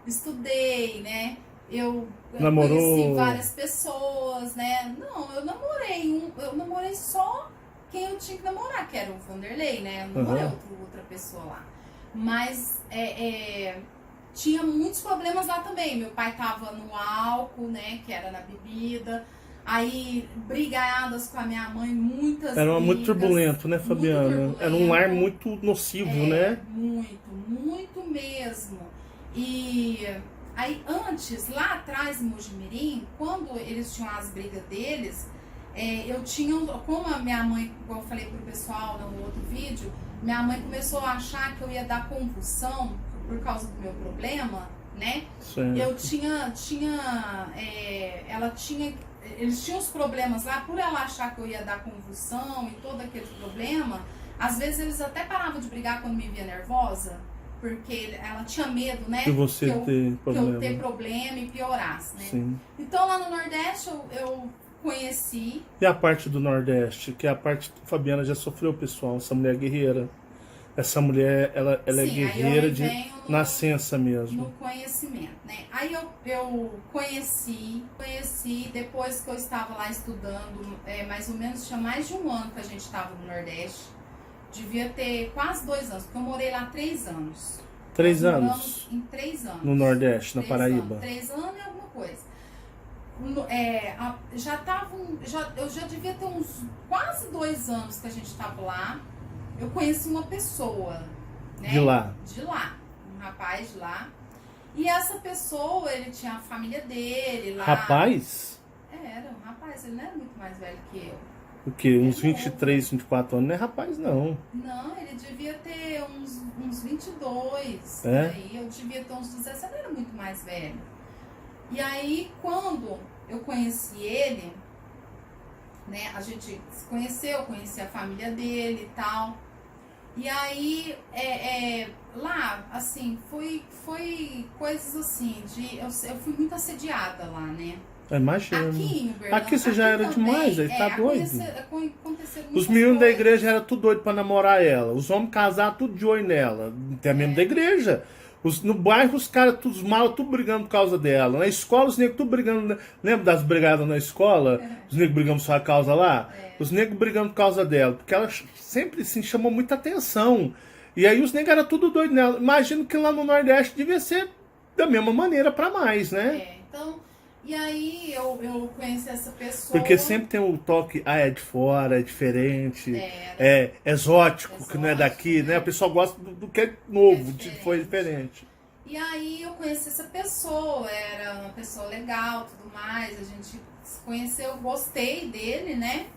estudei, né? Eu Namorou? conheci várias pessoas, né? Não, eu namorei só quem eu tinha que namorar, que era o Vanderlei, né? Eu não namorei outra pessoa lá. Mas tinha muitos problemas lá também. Meu pai tava no álcool, né? Que era na bebida. Aí, brigadas com a minha mãe, muitas Era muito brigas, turbulento, né, Fabiana? muito Era um lar turbulento. muito nocivo, né? Muito mesmo. E aí, antes, lá atrás, em Mojimirim, quando eles tinham as brigas deles, eu tinha, como a minha mãe, como eu falei pro pessoal no outro vídeo, minha mãe começou a achar que eu ia dar convulsão por causa do meu problema, né? Certo. Eu eles tinham os problemas lá, por ela achar que eu ia dar convulsão e todo aquele problema, às vezes eles até paravam de brigar quando me via nervosa, porque ela tinha medo, né? De você ter que eu problema. ter problema e piorasse, né? Sim. Então lá no Nordeste eu conheci. E a parte do Nordeste, que é a parte que a Fabiana já sofreu, pessoal, essa mulher guerreira. Essa mulher, ela é Sim, aí eu guerreira de venho nascença mesmo. no conhecimento, né? Aí eu conheci depois que eu estava lá estudando, mais ou menos, tinha mais de um ano que a gente estava no Nordeste. Devia ter quase 2 anos, porque eu morei lá 3 anos. 3 Nós anos moramos em 3 anos. no Nordeste, na 3 Paraíba. anos, 3 anos e alguma coisa. Eu já devia ter uns quase 2 anos que a gente estava lá. Eu conheci uma pessoa, né? De lá. De lá. Um rapaz de lá. E essa pessoa, ele tinha a família dele lá. Rapaz? Era um rapaz, ele não era muito mais velho que eu. O quê? Uns Ele é 23, 24 anos? Não é rapaz, não. Não, ele devia ter uns 22. É? Aí eu devia ter uns 17, ele era muito mais velho. E aí, quando eu conheci ele, né, a gente se conheceu, conheci a família dele e tal. E aí, lá, assim, foi coisas assim, eu fui muito assediada lá, né? Imagina. Aqui em Uberlândia. Aqui você já era também, demais, aí tá doido. Aconteceram Os muitas meninos da coisas. igreja eram tudo doido pra namorar ela. Os homens casados, tudo de olho nela. Até mesmo da igreja. No bairro, os caras, todos mal, tudo brigando por causa dela. Na escola, os negros tudo brigando. Lembra das brigadas na escola? Os negros brigando por sua causa lá? Os negros brigando por causa dela. Porque ela sempre assim, chamou muita atenção. E aí os negros eram tudo doido nela. Imagino que lá no Nordeste devia ser da mesma maneira pra mais, né? Então. E aí eu conheci essa pessoa. Porque sempre tem o toque, é de fora, é diferente, é exótico, que não é daqui, né? O pessoal gosta do que é novo, foi diferente. E aí eu conheci essa pessoa, era uma pessoa legal, tudo mais, a gente se conheceu, eu gostei dele, né?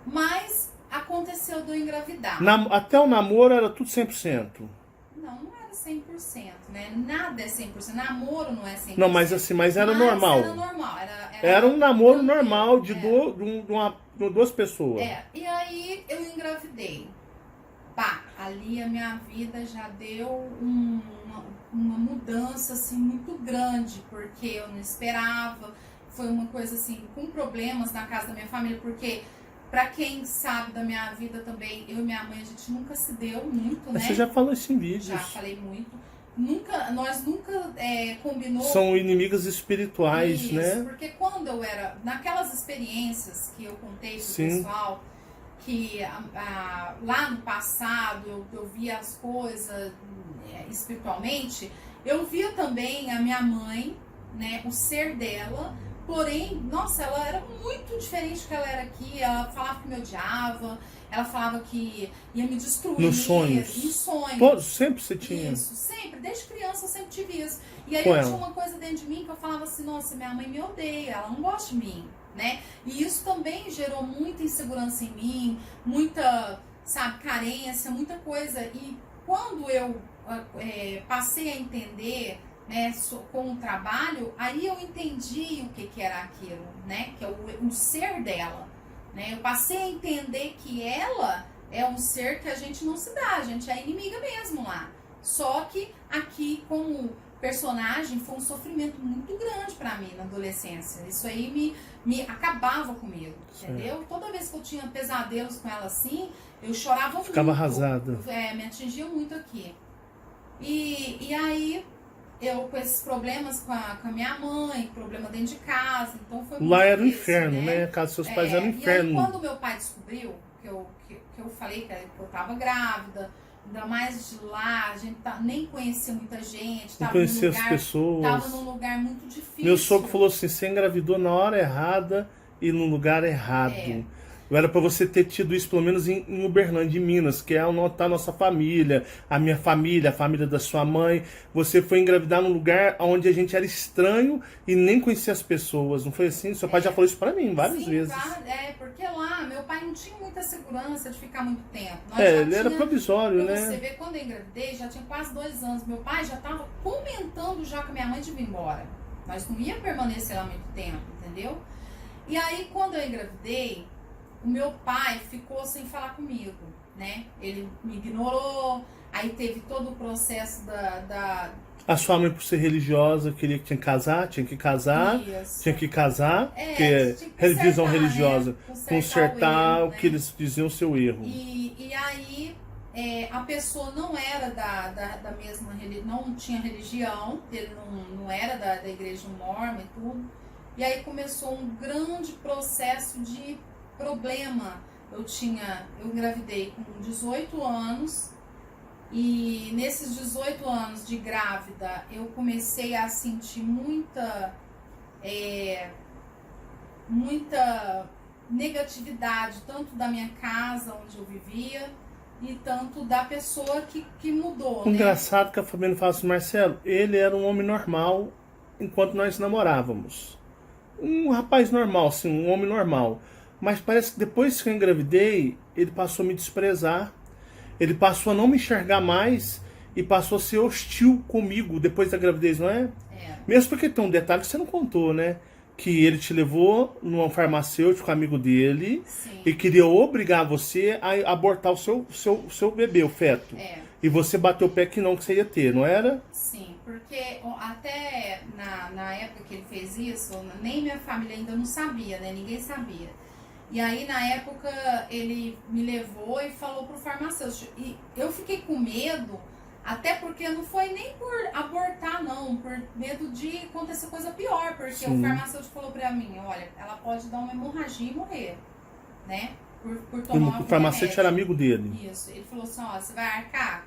Mas aconteceu de eu engravidar. Até o namoro era tudo 100%. Não era 100%, né? Nada é 100%. Namoro não é 100%. Não, mas assim, mas era normal. Era normal. Era um namoro tranquilo, normal de duas pessoas. E aí eu engravidei. Pá, ali a minha vida já deu uma mudança assim muito grande, porque eu não esperava. Foi uma coisa assim, com problemas na casa da minha família, porque pra quem sabe da minha vida também, eu e minha mãe, a gente nunca se deu muito, né? Você já falou isso em vídeos. Já falei muito. Nós nunca combinou. São inimigas espirituais, isso, né? Porque quando eu era, naquelas experiências que eu contei pro pessoal, que lá no passado eu via as coisas espiritualmente, eu via também a minha mãe, né, o ser dela. Porém, nossa, ela era muito diferente do que ela era aqui. Ela falava que me odiava, ela falava que ia me destruir. Nos sonhos. Nos sonhos. Todos, sempre você tinha. Isso, sempre. Desde criança eu sempre tive isso. E aí Com eu ela. tinha uma coisa dentro de mim que eu falava assim, nossa, minha mãe me odeia, ela não gosta de mim, né? E isso também gerou muita insegurança em mim, muita, sabe, carência, muita coisa. E quando eu passei a entender, né, com o trabalho, aí eu entendi o que era aquilo, né, que é o ser dela, né, eu passei a entender que ela é um ser que a gente não se dá, a gente é inimiga mesmo lá, só que aqui como personagem foi um sofrimento muito grande pra mim na adolescência, isso aí me acabava comigo, entendeu? Toda vez que eu tinha pesadelos com ela assim, eu chorava muito. Ficava arrasada. Me atingia muito aqui. E aí eu com esses problemas com a minha mãe, problema dentro de casa, então foi muito Lá era o difícil, inferno, né? A casa dos seus pais era o inferno. E aí quando meu pai descobriu que eu falei que eu tava grávida, ainda mais de lá, a gente nem conhecia muita gente, não conhecia as pessoas. Tava num lugar muito difícil. Meu sogro falou assim, você engravidou na hora errada e no lugar errado. Era para você ter tido isso pelo menos em Uberlândia, em Minas, que é onde está a nossa família, a minha família, a família da sua mãe. Você foi engravidar num lugar onde a gente era estranho e nem conhecia as pessoas. Não foi assim? Seu pai já falou isso para mim várias vezes. Porque lá meu pai não tinha muita segurança de ficar muito tempo. Ele era provisório, né? Você vê, quando eu engravidei, já tinha quase 2 anos. Meu pai já estava comentando já com a minha mãe de vir embora. Nós não ia permanecer lá muito tempo, entendeu? E aí, quando eu engravidei, o meu pai ficou sem falar comigo, né? Ele me ignorou, aí teve todo o processo A sua mãe, por ser religiosa, queria que tinha que casar, tinha que casar, porque religião religiosa, né? Consertar o que eles diziam seu erro. E aí, a pessoa não era da mesma religião, não tinha religião, ele não era da igreja mórmon e tudo. E aí começou um grande processo de problema. Eu engravidei com 18 anos e nesses 18 anos de grávida eu comecei a sentir muita negatividade, tanto da minha casa onde eu vivia, e tanto da pessoa que mudou, O né? engraçado que a Fabiana fala assim, Marcelo, ele era um homem normal enquanto nós namorávamos. Um rapaz normal, assim, um homem normal. Mas parece que depois que eu engravidei, ele passou a me desprezar. Ele passou a não me enxergar mais e passou a ser hostil comigo depois da gravidez, não é? É, Mesmo porque tem um detalhe que você não contou, né? Que ele te levou num farmacêutico amigo dele sim. e queria obrigar você a abortar o seu bebê, o feto. É. E você bateu o pé que não, que você ia ter, não era? Sim, porque até na época que ele fez isso, nem minha família ainda não sabia, né? Ninguém sabia. E aí, na época, ele me levou e falou pro farmacêutico. E eu fiquei com medo, até porque não foi nem por abortar, não, por medo de acontecer coisa pior. Porque Sim. o farmacêutico falou pra mim, olha, ela pode dar uma hemorragia e morrer, né? Por tomar O farmacêutico era amigo dele. Isso. Ele falou assim, ó, você vai arcar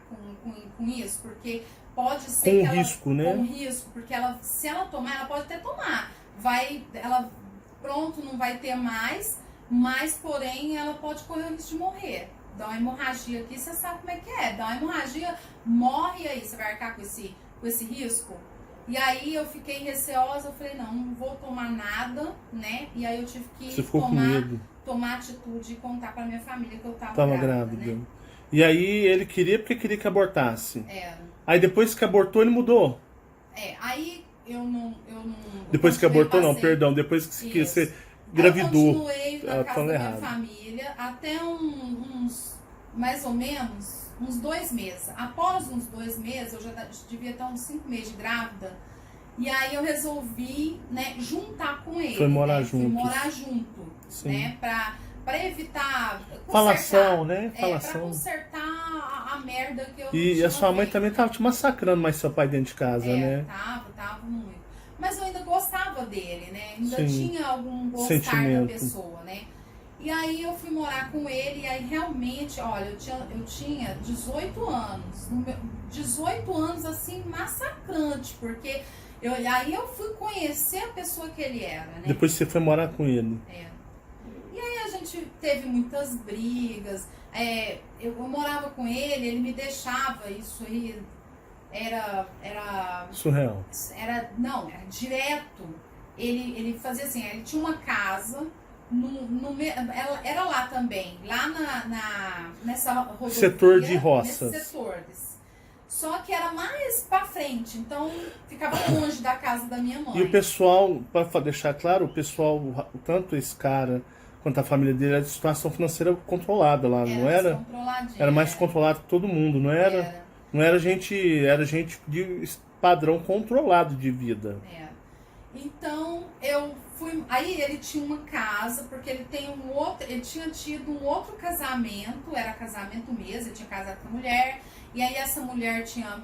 com isso, porque pode ser Com que ela... risco, né? Com risco, porque se ela tomar, ela pode até tomar. Pronto, não vai ter mais, mas, porém, ela pode correr o risco de morrer. Dá uma hemorragia aqui, você sabe como é que é. Dá uma hemorragia, morre aí, você vai arcar com esse risco? E aí eu fiquei receosa, eu falei, não vou tomar nada, né? E aí eu tive que Você ficou com medo. tomar atitude e contar pra minha família que eu tava Tava grávida, grávida. né? E aí ele queria porque queria que abortasse. Era. Aí depois que abortou, ele mudou. Aí eu não Depois que abortou, não, perdão. Depois que Isso. você gravidou. Eu continuei na casa falando da minha errado. família até mais ou menos, uns 2 meses. Após uns 2 meses, eu já devia estar uns 5 meses de grávida. E aí eu resolvi, né, juntar com ele. Foi morar né? Fui juntos. morar junto, Sim. né, pra evitar... Falação, né? Pra Falação. consertar a merda que eu E tinha a sua mãe feito. também tava te massacrando mais seu pai dentro de casa, né? Tava muito. Mas eu ainda gostava dele, né? Ainda Sim. tinha algum gostar Sentimento. da pessoa, né? E aí eu fui morar com ele e aí realmente, olha, eu tinha 18 anos. 18 anos, assim, massacrante, porque aí eu fui conhecer a pessoa que ele era, né? Depois você foi morar com ele. E aí a gente teve muitas brigas. Eu morava com ele me deixava, isso aí era Surreal. não, era direto. Ele fazia assim, ele tinha uma casa, era lá também, lá nessa rodovia. Setor de roças. Nesses setores. Só que era mais pra frente, então ficava longe da casa da minha mãe. E o pessoal, para deixar claro, o pessoal, tanto esse cara quanto a família dele, era de situação financeira controlada lá, não era? Era mais controlado que todo mundo, não era? Não era gente, era gente de padrão controlado de vida. Então eu fui. Aí ele tinha uma casa, porque ele tinha tido um outro casamento, era casamento mesmo, ele tinha casado com a mulher, e aí essa mulher tinha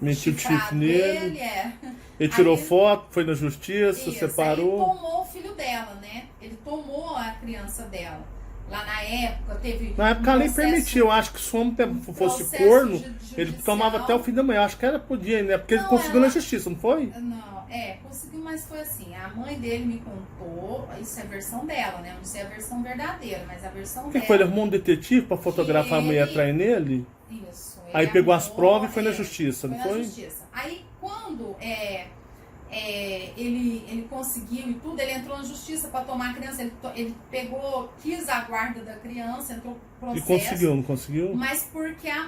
metido chifrado chifre nele. ele. Ele tirou Aí, foto, foi na justiça, isso, separou. Aí ele tomou o filho dela, né? Ele tomou a criança dela. Lá na época teve. Na época a lei permitia, eu acho que se o homem fosse processo corno, judicial. ele tomava até o fim da manhã. Acho que podia, né? Porque ele conseguiu na justiça, não foi? Não, conseguiu, mas foi assim. A mãe dele me contou, isso é a versão dela, né? Eu não sei a versão verdadeira, mas a versão O que dela. foi? Ele arrumou um detetive pra fotografar a mulher atrás nele? Isso. Aí ele pegou as arrumou, provas e foi na justiça, não na foi? justiça. Aí quando ele conseguiu e tudo, ele entrou na justiça para tomar a criança, ele quis a guarda da criança, entrou no E processo. conseguiu, não conseguiu? Mas porque a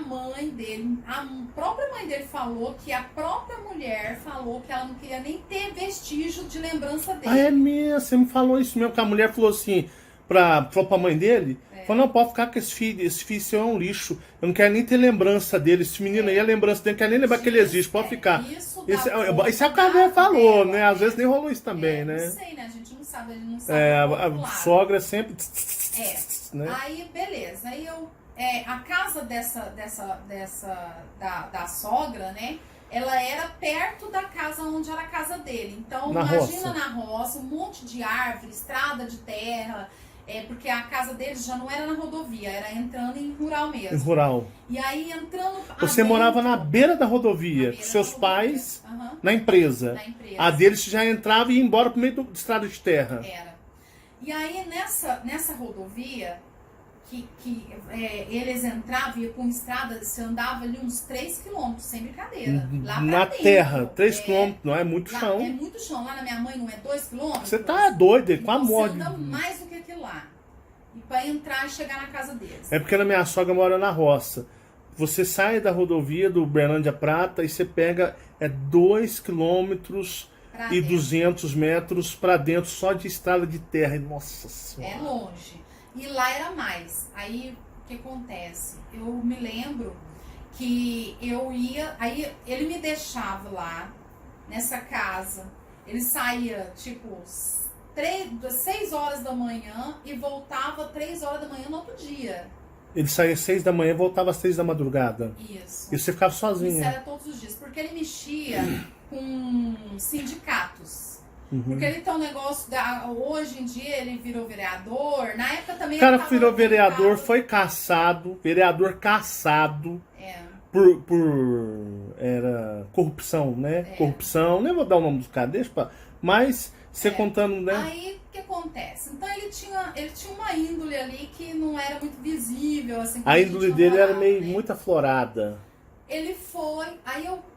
própria mãe dele falou que a própria mulher falou que ela não queria nem ter vestígio de lembrança dele. Ah, é mesmo, você me falou isso mesmo, que a mulher falou assim, falou pra mãe dele, falou, não, pode ficar com esse filho seu é um lixo, eu não quero nem ter lembrança dele, esse menino aí é lembrança dele, não quero nem lembrar que ele existe, pode ficar. Isso é o que a mulher falou, né? Às vezes nem rolou isso também, né? Não sei, né? A gente não sabe, ele não sabe. A sogra sempre... Né? Aí, beleza. Aí a casa da sogra, né? Ela era perto da casa onde era a casa dele. Então, imagina na roça, um monte de árvore, estrada de terra. Porque a casa deles já não era na rodovia, era entrando em rural mesmo. Em rural. E aí, entrando... Você morava na beira da rodovia, com seus pais, na empresa. A deles já entrava e ia embora pro meio da estrada de terra. Era. E aí, nessa rodovia, eles entravam, ia com estrada, você andava ali uns 3 quilômetros, sem brincadeira. Lá pra Na dentro, terra, 3 quilômetros, não é muito lá chão. é muito chão. Lá na minha mãe não é 2 quilômetros? Você tá doido, com a Então, morte. você anda mais do que aquilo lá. E pra entrar e chegar na casa deles. É porque a minha sogra mora na roça. Você sai da rodovia do Uberlândia Prata e você pega 2 quilômetros Pra e dentro. 200 metros pra dentro só de estrada de terra. E, nossa senhora. É longe. E lá era mais. Aí, o que acontece? Eu me lembro que eu ia... Aí, ele me deixava lá, nessa casa. Ele saía, tipo, 6 horas da manhã e voltava 3 horas da manhã no outro dia. Ele saía às 6 da manhã e voltava às 3 da madrugada. Isso. E você ficava Isso sozinha. era todos os dias. Porque ele mexia com sindicatos. Uhum. Porque ele tem um negócio, hoje em dia ele virou vereador, na época também O cara ele que virou vereador, tava- foi caçado, vereador caçado É, por era corrupção, né? É. Corrupção, nem vou dar o nome dos caras, deixa pra... Mas, você contando, né? aí o que acontece? Então ele tinha uma índole ali que não era muito visível, assim, quando A gente índole dele era namorava, meio né? muito aflorada. Ele foi,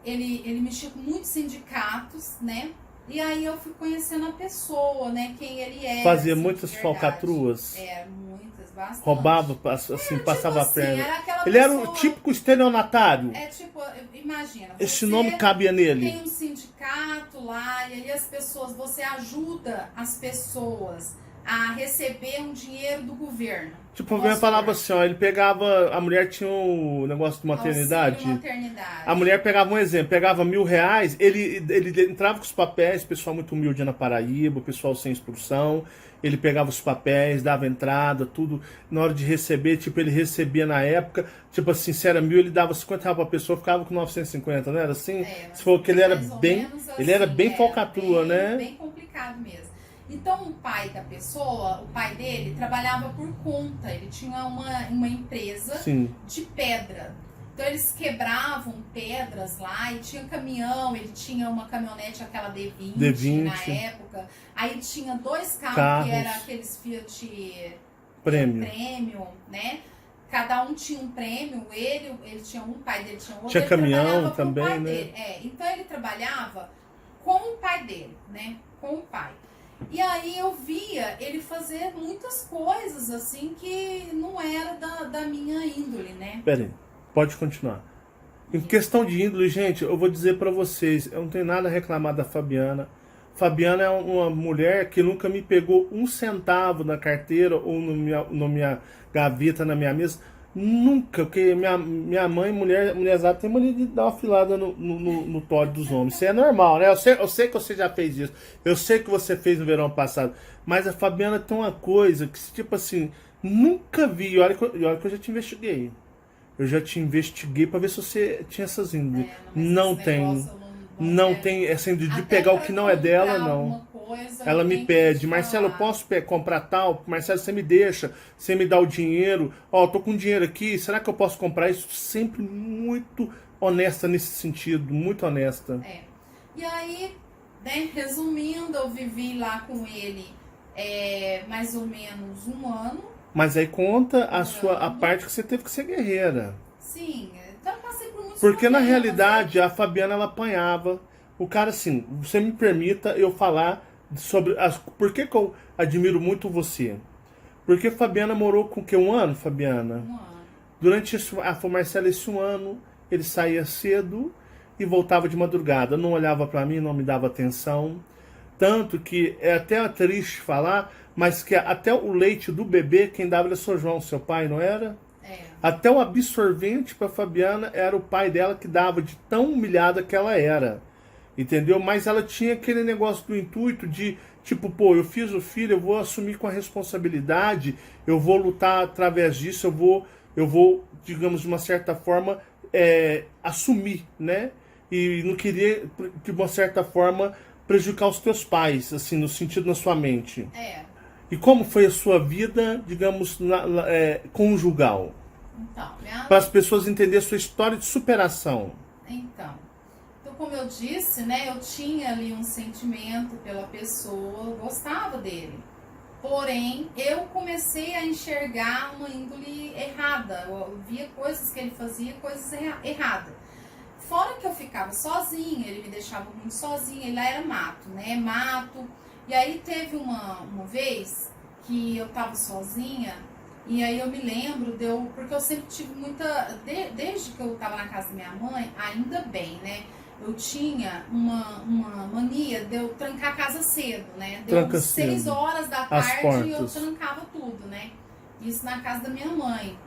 ele mexia com muitos sindicatos, né? E aí eu fui conhecendo a pessoa, né? Quem ele era. Fazia assim, de muitas verdade. falcatruas. Muitas, bastante. Roubava, assim, passava a assim, perna. era aquela Ele era o pessoa- típico estelionatário. É tipo, imagina. Esse você nome cabia nele. tem um sindicato lá e aí as pessoas, você ajuda as pessoas a receber um dinheiro do governo. Tipo, eu falava assim, ó, ele pegava, a mulher tinha um negócio de maternidade. Auxílio maternidade. A mulher pegava um exemplo, pegava R$1.000, ele entrava com os papéis, pessoal muito humilde na Paraíba, pessoal sem instrução, ele pegava os papéis, dava entrada, tudo, na hora de receber, tipo, ele recebia na época, tipo assim, se era 1.000, ele dava 50 reais pra pessoa, ficava com 950, não era assim? Mas Se for que ele era mais ou bem, menos ele era assim, bem falcatrua, bem- né? Bem complicado mesmo. Então o pai da pessoa, o pai dele, trabalhava por conta, ele tinha uma empresa Sim. de pedra. Então eles quebravam pedras lá e tinha caminhão, ele tinha uma caminhonete, aquela D20, na época. Aí tinha 2 carros, que eram aqueles Fiat Premium, né? Cada um tinha um prêmio, ele tinha um, o pai dele tinha outro. Tinha ele caminhão trabalhava com o também, pai né? dele. Então ele trabalhava com o pai dele, né? Com o pai. E aí eu via ele fazer muitas coisas assim que não era da minha índole, né? Pera aí, pode continuar. Em questão de índole, gente, eu vou dizer pra vocês, eu não tenho nada a reclamar da Fabiana. Fabiana é uma mulher que nunca me pegou um centavo na carteira ou na minha gaveta, na minha mesa. Nunca, porque minha mãe, mulher exata, tem mania de dar uma filada no tório dos homens. Isso é normal, né? Eu sei que você já fez isso. Eu sei que você fez no verão passado. Mas a Fabiana tem uma coisa que, tipo assim, nunca vi. Olha que eu já te investiguei. Eu já te investiguei pra ver se você tinha essas índoles. Não tem. Não tem, assim, de pegar o que não é dela, não. Ela me pede, Marcelo, eu posso comprar tal? Marcelo, você me deixa, você me dá o dinheiro. Ó, tô com dinheiro aqui, será que eu posso comprar isso? Sempre muito honesta nesse sentido, muito honesta. E aí, né, resumindo, eu vivi lá com ele mais ou menos 1 ano. Mas aí conta a parte que você teve que ser guerreira. Sim, então eu passei por muitos Porque na problemas, realidade a Fabiana ela apanhava. O cara, assim, você me permita eu falar sobre por que eu admiro muito você. Porque Fabiana morou com o que? 1 ano, Fabiana? 1 ano. Durante a Marcela, esse 1 ano, ele saía cedo e voltava de madrugada. Não olhava pra mim, não me dava atenção. Tanto que é até triste falar, mas que até o leite do bebê, quem dava era o seu João, seu pai, não era? Até o absorvente pra Fabiana era o pai dela que dava, de tão humilhada que ela era. Entendeu? Mas ela tinha aquele negócio do intuito de, tipo, pô, eu fiz o filho, eu vou assumir com a responsabilidade, eu vou lutar através disso, eu vou, digamos, de uma certa forma, assumir, né? E não queria, de uma certa forma, prejudicar os teus pais, assim, no sentido na sua mente. E como foi a sua vida, digamos, conjugal? Então, para as pessoas entenderem a sua história de superação. Então, como eu disse, né, eu tinha ali um sentimento pela pessoa, eu gostava dele. Porém, eu comecei a enxergar uma índole errada. Eu via coisas que ele fazia, coisas erradas. Fora que eu ficava sozinha, ele me deixava muito sozinha, ele lá era mato, né? Mato. E aí teve uma vez que eu tava sozinha, e aí eu me lembro, porque eu sempre tive muita... Desde que eu tava na casa da minha mãe, ainda bem, né? Eu tinha uma mania de eu trancar a casa cedo, né? Deu 6 horas da tarde e eu trancava tudo, né? Isso na casa da minha mãe.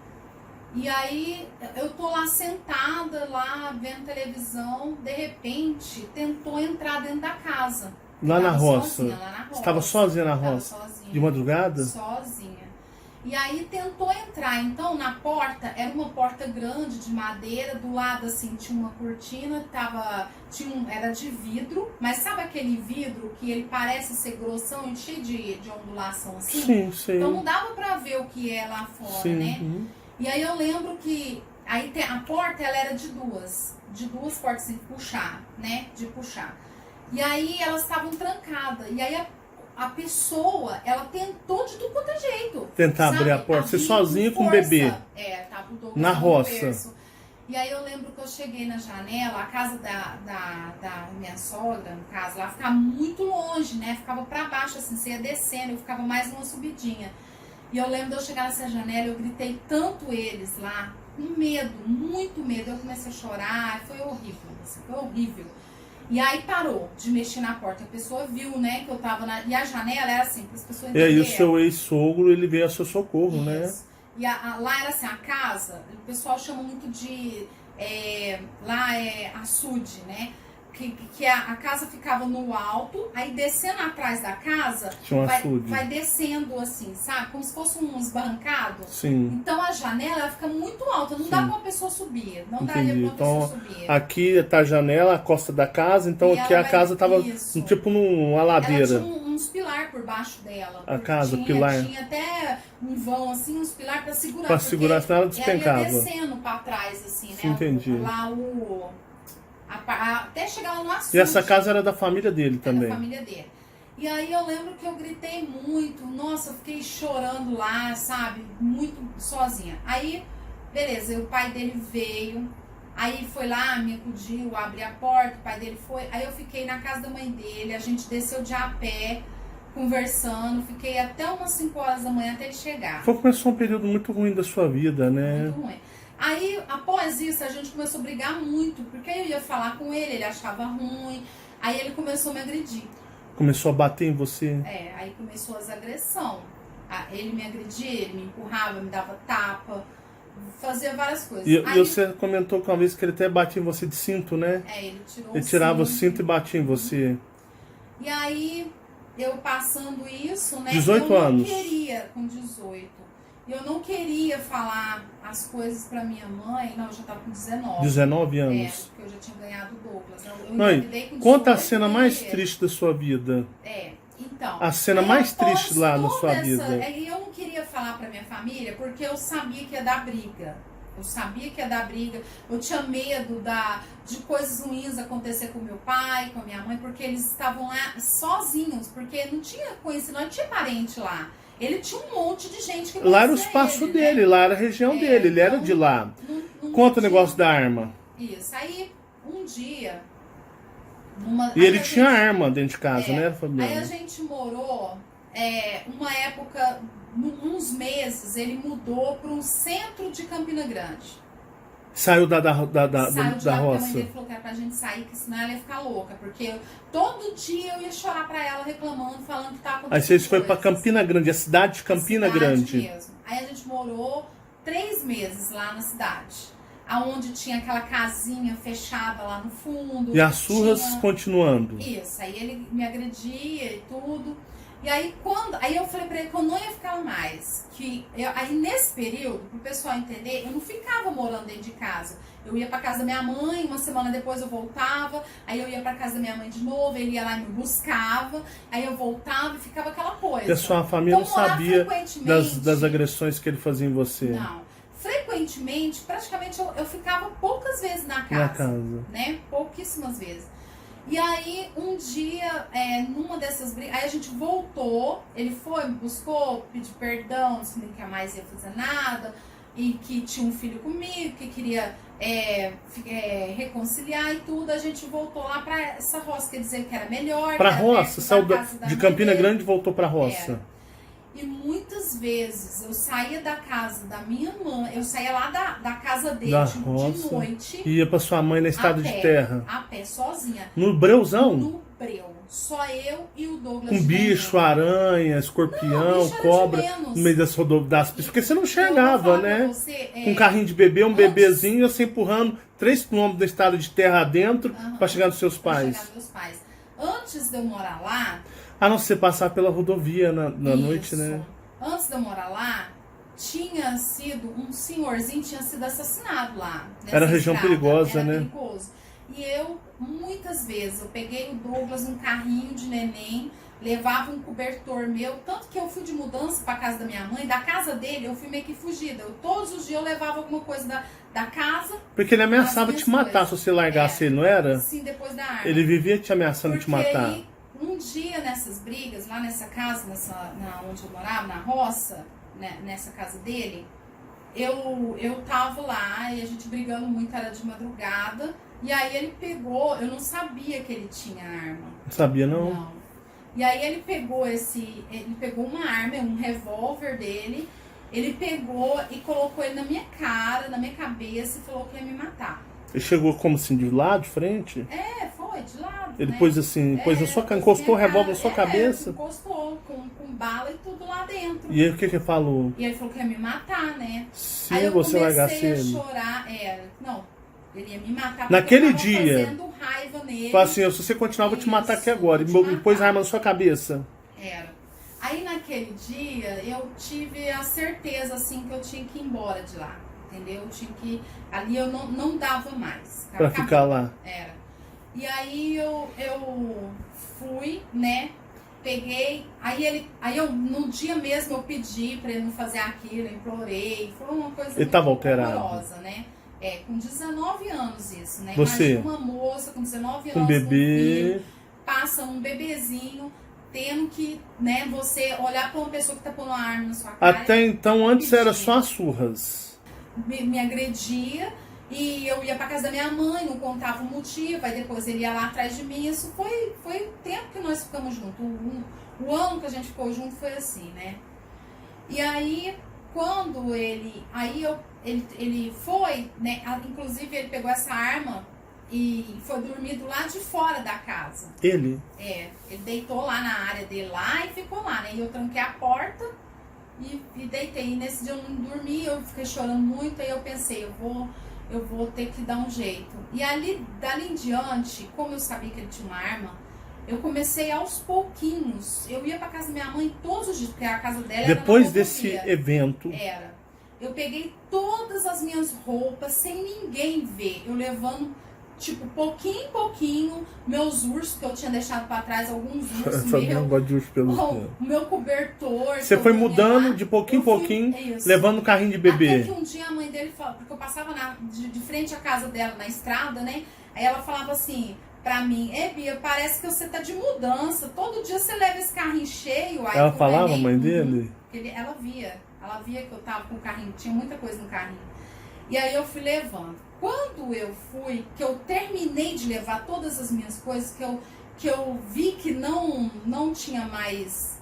E aí eu tô lá sentada, lá vendo televisão, de repente tentou entrar dentro da casa. Lá na roça? Sozinha, lá na roça. Você estava sozinha na roça? Sozinha. De madrugada? Sozinha. E aí tentou entrar, então na porta, era uma porta grande de madeira, do lado assim tinha uma cortina, era de vidro, mas sabe aquele vidro que ele parece ser grossão e cheio de ondulação assim? Sim, sim. Então não dava pra ver o que é lá fora, sim, né? E aí eu lembro que a porta ela era de duas portas assim, de puxar, né? De puxar. E aí elas estavam trancadas, e aí a pessoa, ela tentou de tudo quanto é jeito. Tentar abrir a porta, você sozinha com o bebê. Tava o Douglas na roça. E aí eu lembro que eu cheguei na janela, a casa da minha sogra, no caso, lá ficava muito longe, né? Ficava pra baixo, assim, você ia descendo, eu ficava mais numa subidinha. E eu lembro de eu chegar nessa janela, eu gritei tanto eles lá, com medo, muito medo. Eu comecei a chorar, foi horrível, assim, foi horrível. E aí parou de mexer na porta. A pessoa viu, né, que eu tava na... E a janela era assim, para as pessoas entenderem. E aí o seu ex-sogro, ele veio a seu socorro, isso, né? E lá era assim, a casa, o pessoal chama muito de... lá é açude, né? Que a casa ficava no alto, aí descendo atrás da casa, vai descendo assim, sabe? Como se fosse uns barrancados. Sim. Então a janela ela fica muito alta, não dá pra uma pessoa subir. Não Entendi. daria pra uma Então, pessoa subir. aqui tá a janela, a costa da casa, então E aqui a casa tava tipo numa ladeira. Ela tinha uns pilar por baixo dela. A casa, pilar. Tinha até um vão assim, uns pilar pra segurar. Pra segurar, senão ela despencava. Ela ia descendo pra trás, assim, né? Entendi. Lá até chegar lá no açude. E essa casa era da família dele também? Era da família dele. E aí eu lembro que eu gritei muito, nossa, eu fiquei chorando lá, sabe? Muito sozinha. Aí, beleza, o pai dele veio, aí foi lá, me acudiu, abri a porta, o pai dele foi. Aí eu fiquei na casa da mãe dele, a gente desceu de a pé, conversando, fiquei até umas 5 horas da manhã até ele chegar. Começou um período muito ruim da sua vida, né? Muito ruim. Aí, após isso, a gente começou a brigar muito, porque eu ia falar com ele achava ruim, aí ele começou a me agredir. Começou a bater em você? Aí começou as agressões. Ele me agredia, ele me empurrava, me dava tapa, fazia várias coisas. E você comentou que uma vez que ele até batia em você de cinto, né? Ele tirava o cinto e batia em você. E aí, eu passando isso, né? 18 anos. Eu não queria, com 18. Eu não queria falar as coisas pra minha mãe. Não, eu já tava com 19. 19 anos. Porque eu já tinha ganhado o Douglas. Mãe, com conta a cena mais triste da sua vida. Então. A cena mais triste lá na sua vida. Eu não queria falar pra minha família porque eu sabia que ia dar briga. Eu tinha medo de coisas ruins acontecer com meu pai, com a minha mãe, porque eles estavam lá sozinhos, porque não tinha conhecido, não tinha parente lá. Ele tinha um monte de gente que lá era o espaço dele, lá era a região dele, ele era de lá. Conta o negócio da arma. Isso, aí um dia... E ele tinha arma dentro de casa, né, Fabiana? Aí a gente morou, uma época, uns meses, ele mudou para um centro de Campina Grande. Saiu da Saiu de lá, roça. A mãe dele falou que era pra gente sair, que senão ela ia ficar louca. Porque todo dia eu ia chorar pra ela, reclamando, falando que tava acontecendo. Aí vocês foram pra Campina Grande, a cidade de Campina Grande. Mesmo. Aí a gente morou 3 meses lá na cidade. Aonde tinha aquela casinha fechada lá no fundo. E as surras continuando. Isso, aí ele me agredia e tudo. E aí eu falei pra ele que eu não ia ficar mais. Aí nesse período, pro pessoal entender, eu não ficava morando dentro de casa. Eu ia pra casa da minha mãe, uma semana depois eu voltava, aí eu ia pra casa da minha mãe de novo, ele ia lá e me buscava, aí eu voltava e ficava aquela coisa. E a sua família então, não sabia das agressões que ele fazia em você? Não. Frequentemente, praticamente eu ficava poucas vezes na casa. Né? Pouquíssimas vezes. E aí, um dia, numa dessas brigas, aí a gente voltou, ele foi, me buscou, pediu perdão, disse que nunca mais ia fazer nada, e que tinha um filho comigo, que queria reconciliar e tudo. A gente voltou lá pra essa roça, quer dizer que era melhor. Pra que era roça, perto saiu da casa da de mãe Campina dele. Grande e voltou pra roça. E muitas vezes eu saía da casa da minha mãe, eu saía lá da casa dele Da de roça. noite, Ia pra sua mãe na estrada de terra. a pé, sozinha. No breuzão? No breu. Só eu e o Douglas. Com de bicho, manhã. aranha, Não, escorpião, bicho era de cobra, menos. no meio das das pistas. Porque você não Eu vou enxergava, falar pra né? você, Com um carrinho de bebê, um antes- bebezinho, você empurrando 3 quilômetros da estrada de terra adentro pra chegar nos seus pra pais. chegar nos meus pais. Antes de eu morar lá, A não ser passar pela rodovia na isso, noite, né? Antes de eu morar lá, tinha sido um senhorzinho tinha sido assassinado lá. Nessa Era região estrada. perigosa, Era né? perigoso. E eu, muitas vezes, eu peguei o Douglas num carrinho de neném, levava um cobertor meu, tanto que eu fui de mudança pra casa da minha mãe, da casa dele eu fui meio que fugida. Todos os dias eu levava alguma coisa da casa, Porque ele ameaçava As te matar minhas se você largasse ele, não era? assim, depois da arma. Ele vivia te ameaçando de te Porque matar. aí, um dia nessas brigas, lá nessa casa, onde eu morava, na roça, né, nessa casa dele, eu tava lá e a gente brigando muito, era de madrugada, e aí ele pegou, eu não sabia que ele tinha arma. Não sabia, não? Não. E aí ele pegou uma arma, um revólver dele, ele pegou e colocou ele na minha cara, na minha cabeça e falou que ia me matar. Ele chegou como assim, de lado, de frente? Foi, de lado, Ele né? pôs assim, pôs na sua encostou o revólver na sua cabeça. Encostou, com bala e tudo lá dentro. E aí o que ele falou? E ele falou que ia me matar, né? Se Aí eu você largasse comecei a ele. chorar. Não, ele ia me matar porque Naquele eu tava dia, fazendo raiva nele. Fala assim, se você continuar, eu vou te matar aqui Isso, agora. vou te E pôs a matar. arma na sua cabeça. Era. Aí naquele dia eu tive a certeza assim que eu tinha que ir embora de lá. Entendeu? Eu tinha que. Ali eu não dava mais. Pra Acabou. ficar lá. Era. E aí eu fui, né? Peguei. Aí eu, no dia mesmo, eu pedi pra ele não fazer aquilo, eu implorei. Foi uma coisa Ele muito tava alterado. horrorosa, né? Com 19 anos isso, né? Você? Imagina uma moça com 19 Com anos, bebê. com um filho, passa um bebezinho, tendo que, né, você olhar pra uma pessoa que tá pondo uma arma na sua cara. Até então, antes era pedir. só as surras. Me agredia e eu ia pra casa da minha mãe, não contava o motivo, aí depois ele ia lá atrás de mim. Isso foi o tempo que nós ficamos juntos. O ano que a gente ficou junto foi assim, né? E aí, quando ele foi, né? Inclusive ele pegou essa arma e foi dormir do lado de fora da casa. Ele? Ele deitou lá na área dele lá e ficou lá, né? E eu tranquei a porta e deitei. E nesse dia eu não dormi, eu fiquei chorando muito, aí eu pensei, eu vou ter que dar um jeito. E dali em diante, como eu sabia que ele tinha uma arma, eu comecei aos pouquinhos. Eu ia pra casa da minha mãe todos os dias, porque a casa dela Depois era na desse rodovia. evento, Eu peguei todas as minhas roupas sem ninguém ver. Eu levando, tipo, pouquinho em pouquinho, meus ursos que eu tinha deixado pra trás, alguns ursos eu não meus. gosto de urso pelos O meu cobertor. Você que foi eu ganhei mudando lá, de pouquinho em eu fui- pouquinho, isso. levando o carrinho de Até bebê. que um dia a mãe dele falou, porque eu passava de frente à casa dela, na estrada, né? Aí ela falava assim pra mim, Bia, parece que você tá de mudança, todo dia você leva esse carrinho cheio. Aí Ela eu falava, ganhei, mãe dele? Ela via que eu tava com o carrinho, tinha muita coisa no carrinho. E aí eu fui levando. Quando eu fui, que eu terminei de levar todas as minhas coisas, que eu vi que não tinha mais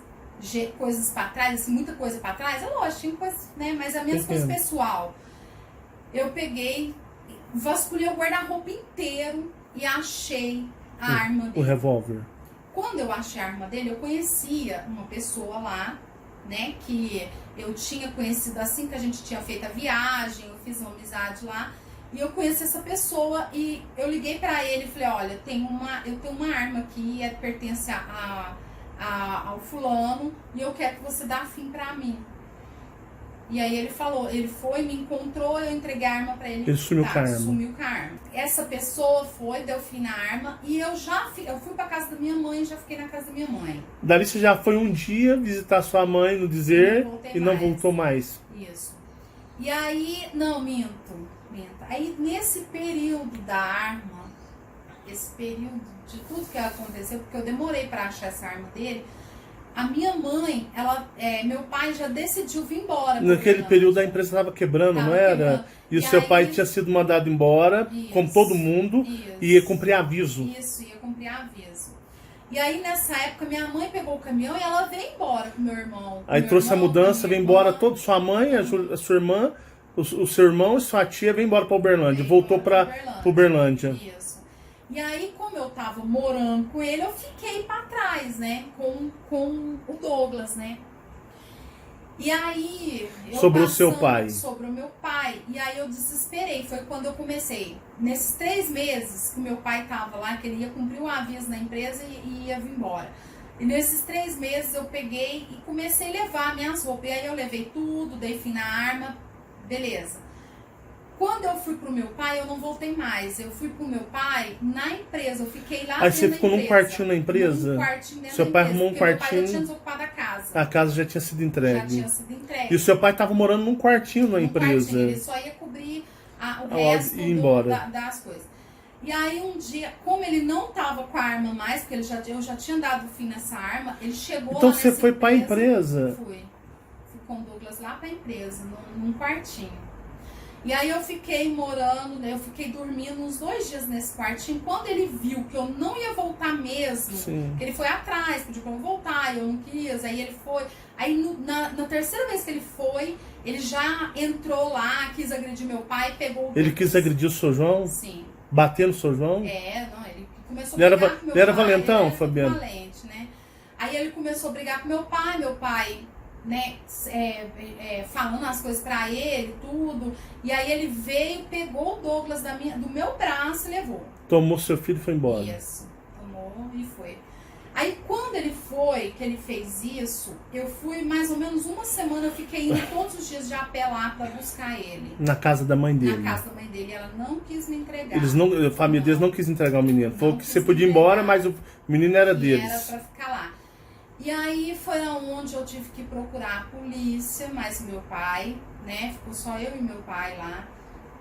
coisas pra trás, assim, muita coisa pra trás, é lógico, tinha coisas, né? Mas as minhas coisas pessoal. Eu peguei, vasculhei o guarda-roupa inteiro e achei a arma O dele. revólver. Quando eu achei a arma dele, eu conhecia uma pessoa lá, né, que eu tinha conhecido assim que a gente tinha feito a viagem, eu fiz uma amizade lá, e eu conheci essa pessoa e eu liguei pra ele e falei, olha, eu tenho uma arma aqui, pertence ao fulano, e eu quero que você dê fim pra mim. E aí ele falou, ele foi, me encontrou, eu entreguei a arma pra ele. Ele sumiu com a arma. Sumiu com a arma. Essa pessoa foi, deu fim na arma, e eu fui pra casa da minha mãe, já fiquei na casa da minha mãe. Dali você já foi um dia visitar sua mãe no dizer Não voltei e não mais. voltou mais. Isso. E aí, não, minto. Aí nesse período da arma, esse período de tudo que aconteceu, porque eu demorei para achar essa arma dele, a minha mãe, meu pai já decidiu vir embora. Naquele período a empresa estava quebrando, não era? Quebrando. E o seu pai tinha sido mandado embora, como todo mundo, e ia cumprir aviso. Isso, ia cumprir aviso. E aí, nessa época, minha mãe pegou o caminhão e ela veio embora com meu irmão. Aí trouxe a mudança, veio embora toda sua mãe, a sua irmã, o seu irmão e sua tia veio embora para Uberlândia. Voltou para Uberlândia. Isso. E aí, como eu tava morando com ele, eu fiquei para trás, né? Com o Douglas, né? E aí... Sobrou seu pai. Sobrou meu pai. E aí eu desesperei. Foi quando eu comecei. Nesses 3 meses que meu pai tava lá, que ele ia cumprir um aviso na empresa e ia vir embora. E nesses 3 meses eu peguei e comecei a levar minhas roupas. E aí eu levei tudo, dei fim na arma. Beleza. Quando eu fui pro meu pai, eu não voltei mais. Eu fui pro meu pai na empresa. Eu fiquei lá. Aí você ficou num quartinho na empresa? Num quartinho dentro seu pai da empresa, arrumou um quartinho. Meu pai já tinha desocupado a casa. A casa já tinha sido entregue. Já tinha sido entregue. E o seu pai estava morando num quartinho na empresa. Quartinho, ele só ia cobrir o resto das coisas. E aí um dia, como ele não tava com a arma mais, porque eu já tinha dado fim nessa arma, ele chegou então lá você foi para a empresa? Fui com o Douglas lá para a empresa, num quartinho. E aí eu fiquei morando, né, eu fiquei dormindo uns 2 dias nesse quartinho. Quando ele viu que eu não ia voltar mesmo, que ele foi atrás, pediu pra eu voltar, eu não quis, aí ele foi. Aí na 3ª vez que ele foi, ele já entrou lá, quis agredir meu pai, pegou... Ele quis agredir o seu João? Sim. Bater no seu João? Ele começou a brigar com meu pai. Ele era valentão, Fabiano? Valente, né? Aí ele começou a brigar com meu pai, né, falando as coisas pra ele, tudo. E aí ele veio, pegou o Douglas do meu braço e levou. Tomou seu filho e foi embora. Isso, tomou e foi. Aí quando ele foi, que ele fez isso, eu fui mais ou menos 1 semana, eu fiquei indo todos os dias de a pé lá pra buscar ele. Na casa da mãe dele. Na casa da mãe dele, ela não quis me entregar. A família deles não quis entregar o menino. Falou que você podia ir embora, mas o menino era deles. Era pra ficar lá. E aí foi onde eu tive que procurar a polícia, mais meu pai, né? Ficou só eu e meu pai lá.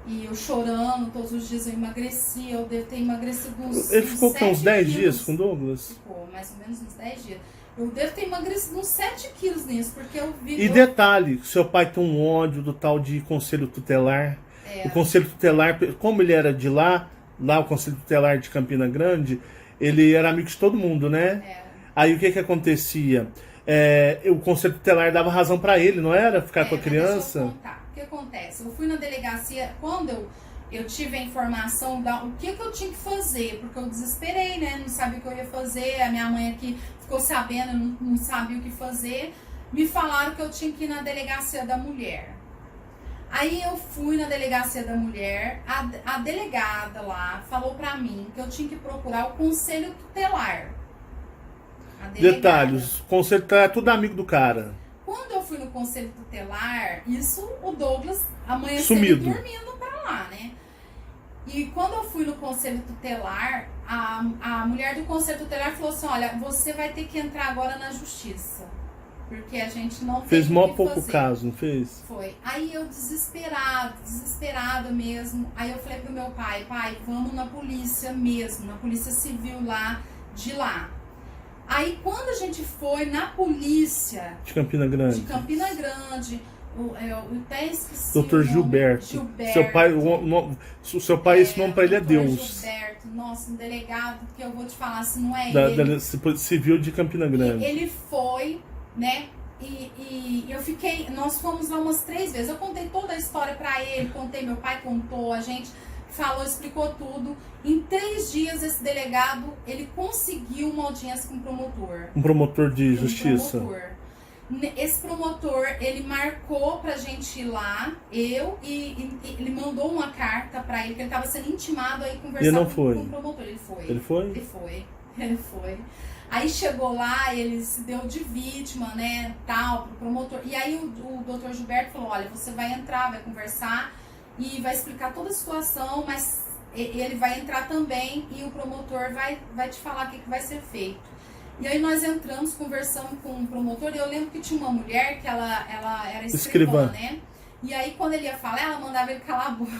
E eu chorando, todos os dias eu emagreci, eu devo ter emagrecido uns Ele ficou com uns 10 quilos. dias com o Douglas? Ficou, mais ou menos uns 10 dias. Eu devo ter emagrecido uns 7 quilos nisso, porque eu vi... E detalhe, seu pai tem um ódio do tal de conselho tutelar. O conselho tutelar, como ele era de lá o conselho tutelar de Campina Grande, ele era amigo de todo mundo, né? Aí o que acontecia? O conselho tutelar dava razão pra ele, não era? Ficar com a criança? Deixa eu contar. O que acontece? Eu fui na delegacia, quando eu tive a informação o que eu tinha que fazer, porque eu desesperei, né? Não sabia o que eu ia fazer, a minha mãe aqui ficou sabendo, não sabia o que fazer. Me falaram que eu tinha que ir na delegacia da mulher. Aí eu fui na delegacia da mulher, a delegada lá falou pra mim que eu tinha que procurar o conselho tutelar. Detalhes, o conselho tutelar é tudo amigo do cara. Quando eu fui no conselho tutelar, isso o Douglas amanheceu dormindo pra lá, né? E quando eu fui no conselho tutelar, a mulher do conselho tutelar falou assim, olha, você vai ter que entrar agora na justiça. Porque a gente não fez mó pouco caso, não fez? Foi. Aí eu desesperada mesmo. Aí eu falei pro meu pai, vamos na polícia mesmo, na polícia civil lá de lá. Aí quando a gente foi na polícia de Campina Grande, eu até esqueci. Dr. Gilberto. Seu pai, esse nome pra ele é Deus. Gilberto, nossa, um delegado que eu vou te falar se não é ele. Civil de Campina Grande. E ele foi, né? E eu fiquei, nós fomos lá umas 3 vezes. Eu contei toda a história pra ele, meu pai contou, a gente falou, explicou tudo. Em 3 dias esse delegado, ele conseguiu uma audiência com o promotor. Um promotor de justiça. Esse promotor, ele marcou pra gente ir lá, e ele mandou uma carta pra ele, que ele tava sendo intimado aí conversar com o promotor. Ele foi? Ele foi. Aí chegou lá, ele se deu de vítima, né, tal, pro promotor. E aí o doutor Gilberto falou, olha, você vai entrar, vai conversar e vai explicar toda a situação, mas ele vai entrar também e o promotor vai te falar o que vai ser feito. E aí nós entramos, conversamos com o promotor, e eu lembro que tinha uma mulher que ela era escrivã, né? E aí quando ele ia falar, ela mandava ele calar a boca.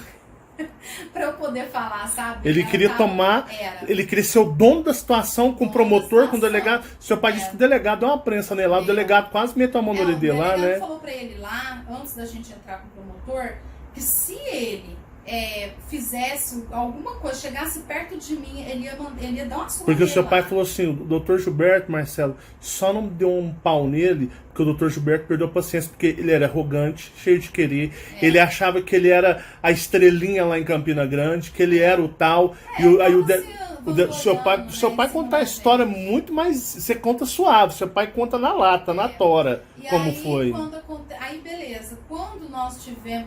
pra eu poder falar, sabe? Ele queria tomar, ele queria ser o dono da situação com o promotor, com o delegado. Seu pai disse que o delegado deu uma prensa nele lá, o delegado quase meteu a mão no dele lá, né? O delegado falou pra ele lá, antes da gente entrar com o promotor, que se ele fizesse alguma coisa, chegasse perto de mim, ele ia dar uma surra. Porque o seu pai lá. falou assim, o doutor Gilberto, Marcelo, só não deu um pau nele, porque o doutor Gilberto perdeu a paciência, porque ele era arrogante, cheio de querer, ele achava que ele era a estrelinha lá em Campina Grande, que ele era o tal, seu pai conta a história muito mais, você conta suave, seu pai conta na lata, na tora, e como aí, foi. Aí beleza, quando nós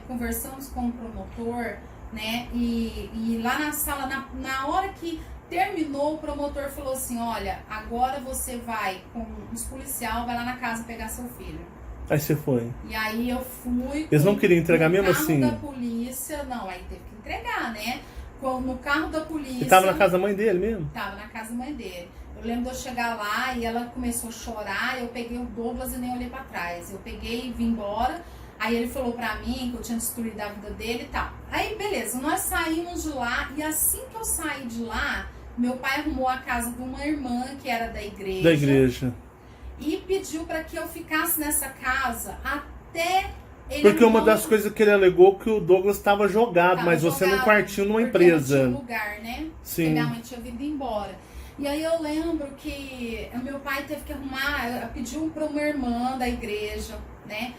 conversamos com o promotor, né, e lá na sala, na hora que terminou, o promotor falou assim, olha, agora você vai com os policiais, vai lá na casa pegar seu filho. Aí você foi. E aí eu fui. Eles não queriam entregar mesmo assim? No carro da polícia, não, aí teve que entregar, né? No carro da polícia. E tava na casa da mãe dele mesmo? Tava na casa da mãe dele. Eu lembro de eu chegar lá e ela começou a chorar, eu peguei o Douglas e nem olhei pra trás. Eu peguei e vim embora. Aí ele falou pra mim que eu tinha destruído a vida dele e tal. Aí beleza, nós saímos de lá e assim que eu saí de lá, meu pai arrumou a casa de uma irmã que era da igreja. Da igreja. E pediu pra que eu ficasse nessa casa até ele. Porque uma das coisas que ele alegou que o Douglas estava jogado, mas você num quartinho numa empresa. Não tinha lugar, né? Sim. Porque minha mãe tinha vindo embora. E aí eu lembro que meu pai teve que arrumar, pediu pra uma irmã da igreja, né?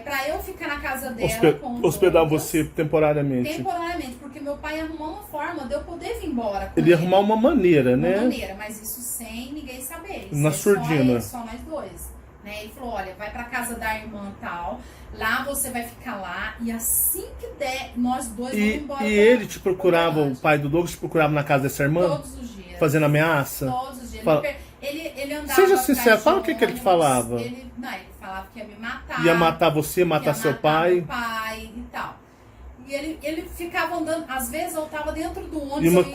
Pra eu ficar na casa dela com hospedar Douglas, você temporariamente. Temporariamente, porque meu pai ia arrumar uma forma de eu poder vir embora com ele ia arrumar uma maneira, né? Uma maneira, mas isso sem ninguém saber. Isso na surdina. Só nós dois. Né? Ele falou, olha, vai pra casa da irmã tal, lá você vai ficar lá, e assim que der, nós dois vamos embora. E ele te procurava, o pai do Douglas te procurava na casa dessa irmã? Todos os dias. Fazendo ameaça? Todos os dias. Ele andava. Seja sincero, fala o que ele te falava. Ele falava que ia me matar. Ia matar você, matar seu pai. Meu pai e tal. E ele ficava andando, às vezes eu tava dentro do ônibus,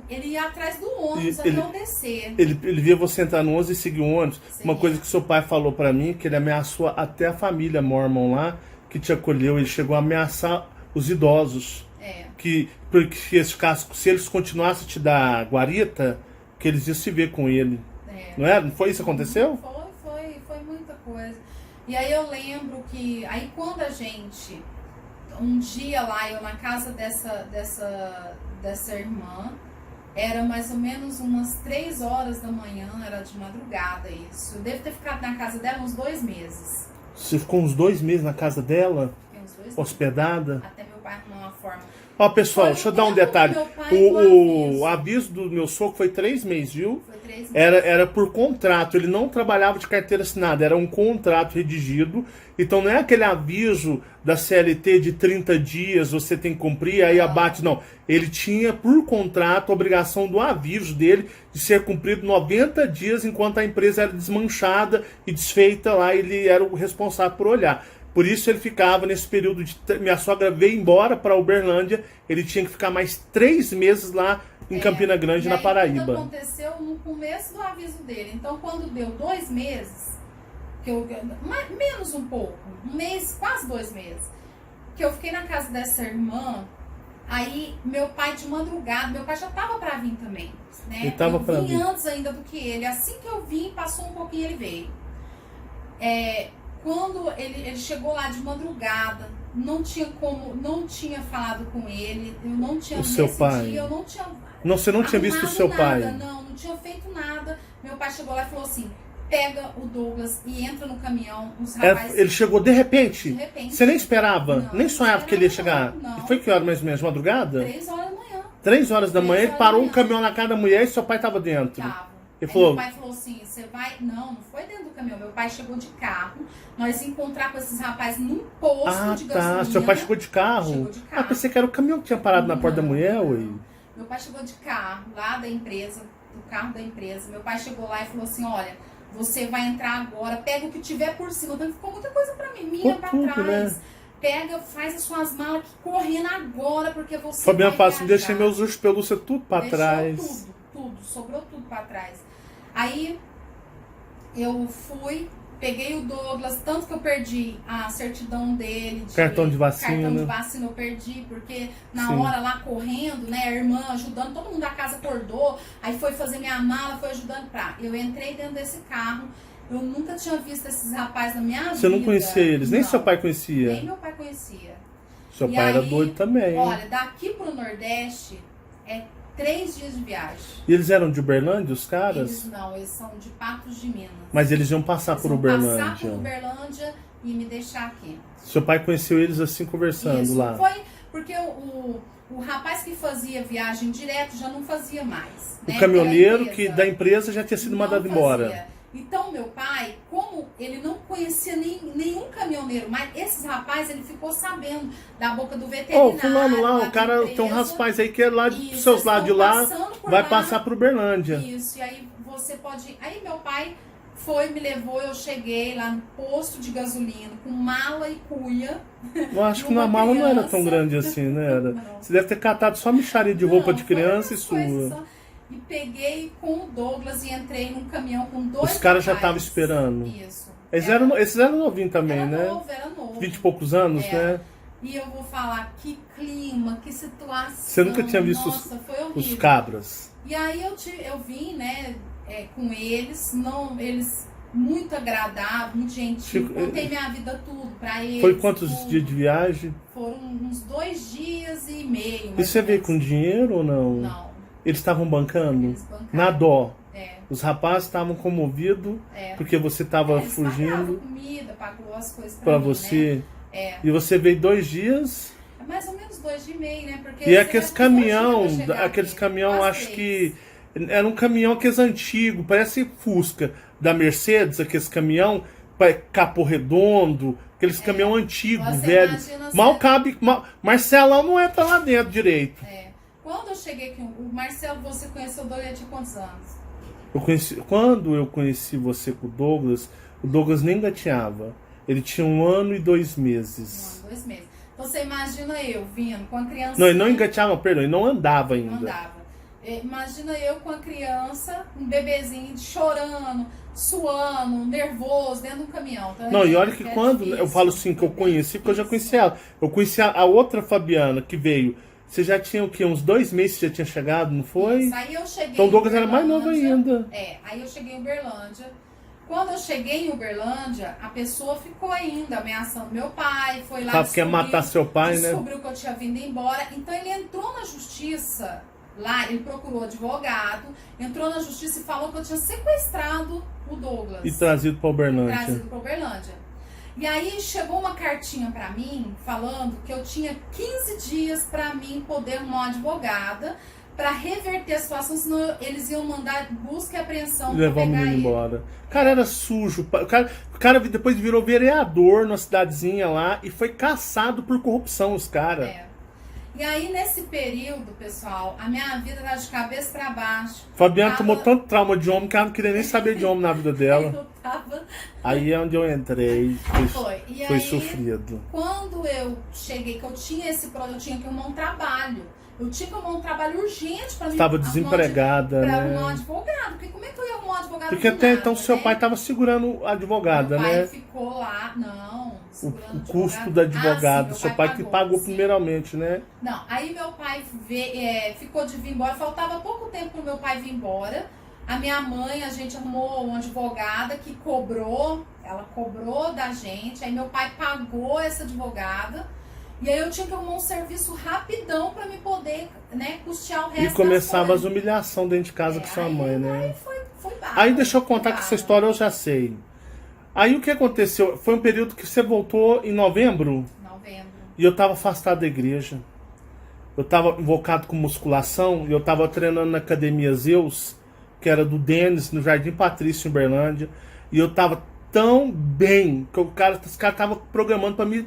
ele ia atrás do ônibus até eu descer. Ele via você entrar no ônibus e seguir o ônibus. Sim. Uma coisa que seu pai falou pra mim, que ele ameaçou até a família Mormon lá, que te acolheu, ele chegou a ameaçar os idosos. Porque esse caso, se eles continuassem a te dar guarita, que eles iam se ver com ele. Não é? Não foi isso que aconteceu? Foi muita coisa. E aí eu lembro que, aí quando a gente, um dia lá, eu na casa dessa irmã, era mais ou menos umas 3 horas da manhã, era de madrugada isso. Eu devo ter ficado na casa dela uns 2 meses. Você ficou uns 2 meses na casa dela? Fiquei uns 2 meses. Hospedada? Até meu pai arrumar uma forma. Ó, pessoal, deixa eu dar um detalhe. O aviso do meu sogro foi 3 meses, viu? Foi 3 meses. Era por contrato, ele não trabalhava de carteira assinada, era um contrato redigido. Então não é aquele aviso da CLT de 30 dias, você tem que cumprir, aí abate, não. Ele tinha por contrato a obrigação do aviso dele de ser cumprido 90 dias enquanto a empresa era desmanchada e desfeita lá, ele era o responsável por olhar. Por isso ele ficava nesse período de... Minha sogra veio embora para Uberlândia, ele tinha que ficar mais 3 meses lá em Campina Grande, na Paraíba. Tudo aconteceu no começo do aviso dele. Então quando deu 2 meses, menos um pouco, 1 mês, quase 2 meses, que eu fiquei na casa dessa irmã, aí meu pai de madrugada, meu pai já tava para vir também, né? Ele tava para vir antes ainda do que ele. Assim que eu vim, passou um pouquinho, ele veio. Quando ele chegou lá de madrugada, não tinha falado com ele, eu não tinha o seu pai. Dia, eu não tinha. Não, você não tinha visto o seu pai? Não tinha feito nada. Meu pai chegou lá e falou assim: pega o Douglas e entra no caminhão. Os rapazes. Ele chegou de repente? De repente. Você nem esperava? Não, nem sonhava que ele ia chegar? Não. E foi que hora mais ou menos? De madrugada? 3 horas da manhã. 3 horas da manhã, ele parou um caminhão na casa da mulher e seu pai estava dentro. Tava. Ele falou, meu pai falou assim, você vai... Não foi dentro do caminhão. Meu pai chegou de carro. Nós encontramos com esses rapazes num posto de gasolina. Seu pai chegou de carro? Chegou de carro. Pensei que era o caminhão que tinha parado na porta da mulher, ué. Meu pai chegou de carro, lá da empresa, do carro da empresa. Meu pai chegou lá e falou assim, olha, você vai entrar agora, pega o que tiver por cima. Então ficou muita coisa pra mim, minha pra tudo, trás. né? Pega, faz as suas malas aqui correndo agora, porque você Fabiana vai fala assim, viajar. deixei meus ursos pelúcia tudo pra trás. Tudo, sobrou tudo pra trás. Aí eu fui Peguei o Douglas, tanto que eu perdi a certidão dele. Cartão de vacina. Cartão de vacina eu perdi, porque na Sim. hora lá correndo, né, a irmã ajudando, todo mundo da casa acordou, aí foi fazer minha mala, foi ajudando pra... Eu entrei dentro desse carro, eu nunca tinha visto esses rapazes na minha vida. Você não conhecia eles? Nem Não, seu pai conhecia? nem meu pai conhecia. Seu E pai era aí, doido também. Olha, daqui pro Nordeste é 3 dias de viagem. E eles eram de Uberlândia, os caras? Eles não, eles são de Patos de Minas. Mas eles iam passar por Eles vão passar Uberlândia. por Uberlândia e me deixar aqui. Seu pai conheceu eles assim conversando Isso, lá. foi porque o rapaz que fazia viagem direto já não fazia mais. O né? caminhoneiro Pela que empresa. da empresa já tinha sido Não mandado fazia. embora. Então, meu pai, como ele não conhecia nenhum caminhoneiro, mas esses rapazes, ele ficou sabendo da boca do Ô, veterinário. fulano lá, da o cara empresa. tem um rapaz aí que é lá dos Isso, seus eles lados de estão lá, passando por vai lá. passar por Uberlândia. Isso, e aí você pode... Aí meu pai foi, me levou, eu cheguei lá no posto de gasolina com mala e cuia. Eu acho que Uma na mala não era tão criança. grande assim, né? Era. Não. Você deve ter catado só micharia de roupa Não, de criança e foi umas coisas sua. só. E peguei com o Douglas e entrei num caminhão com 2 Os caras já rapazes. estavam esperando. Isso. Esses eram novinhos também, era né? novo, era novo. 20 e poucos anos, É. né? E eu vou falar, que clima, que situação. Você nunca tinha visto Nossa, foi horrível. os cabras. E aí eu vim, né, com eles, eles muito agradáveis, muito gentil. Contei minha vida tudo pra eles. Foi quantos tudo. dias de viagem? Foram uns 2 dias e meio. E mais você ou veio menos. com dinheiro ou não? Não. Eles estavam bancando? Eles bancaram. Na dó. É. Os rapazes estavam comovidos É. porque você estava Eles pagavam fugindo comida, pagou as coisas pra mim, você. Né? É. E você veio 2 dias. É mais ou menos 2 dias e meio, né? Porque E você aqueles leva uns 2 dias caminhão, pra chegar aqueles aqui, caminhão, quase acho 3. que era um caminhão aqueles antigo, parece Fusca da Mercedes, aqueles caminhão capô redondo, aqueles caminhão antigo, Você velho. imagina Mal você- cabe, Marcelão não entra lá dentro direito. É. Quando eu cheguei aqui, o Marcelo, você conheceu o Douglas de quantos anos? Quando eu conheci você com o Douglas nem gateava. Ele tinha 1 ano e 2 meses. 1 ano, 2 meses. Então você imagina eu vindo com a criança. Não, ele não engateava, perdão, ele não andava Não ainda. andava. Imagina eu com a criança, um bebezinho chorando, suando, nervoso, dentro de um caminhão. Então, Não, e olha que é quando difícil, eu falo assim que eu é conheci, porque eu já difícil. conheci ela. Eu conheci a outra Fabiana que veio. Você já tinha o quê? Uns 2 meses que já tinha chegado, não foi? Isso, aí eu cheguei Então o em Douglas era mais novo Uberlândia. ainda. Aí eu cheguei em Uberlândia. Quando eu cheguei em Uberlândia, a pessoa ficou ainda ameaçando meu pai, foi lá, Sabe que quer matar seu pai, né? descobriu que eu tinha vindo embora. Então ele entrou na justiça, lá ele procurou advogado, entrou na justiça e falou que eu tinha sequestrado o Douglas. E trazido pra Uberlândia. Trazido pra Uberlândia. E aí chegou uma cartinha pra mim falando que eu tinha 15 dias pra mim poder arrumar uma advogada pra reverter a situação, senão eles iam mandar busca e apreensão E pra levar o pegar menino ele. embora. O cara era sujo. O cara depois virou vereador na cidadezinha lá e foi caçado por corrupção, os caras. É. E aí, nesse período, pessoal, a minha vida era de cabeça pra baixo. Fabiana Tava- tomou tanto trauma de homem que ela não queria nem saber de homem na vida dela. Eu tava... Aí é onde eu entrei. Foi. E Foi aí, sofrido. quando eu cheguei, que eu tinha esse problema, eu tinha que arrumar um trabalho. Eu tinha que arrumar um trabalho urgente pra mim. Estava desempregada, Pra arrumar um né? advogado. Porque como é que eu ia arrumar um advogado? Porque do até nada, então seu né? pai estava segurando a advogada, Meu pai né? ficou lá, não. segurando O custo advogado. da Ah, sim, advogada. meu Seu pai que pagou sim. primeiramente, né? Não, aí meu pai ficou de vir embora, faltava pouco tempo pro meu pai vir embora. A minha mãe, a gente arrumou uma advogada que cobrou, ela cobrou da gente, aí meu pai pagou essa advogada. E aí eu tinha que arrumar um serviço rapidão pra me poder, né, custear o resto E das começava as coisas. humilhações dentro de casa com sua Aí- mãe, né? Aí foi barra, Aí deixa eu foi contar que barra. essa história eu já sei. Aí o que aconteceu? Foi um período que você voltou em novembro Novembro. e eu tava afastado da igreja. Eu tava invocado com musculação e eu tava treinando na Academia Zeus, que era do Denis, no Jardim Patrício, em Uberlândia. E eu tava tão bem que os caras estavam programando pra me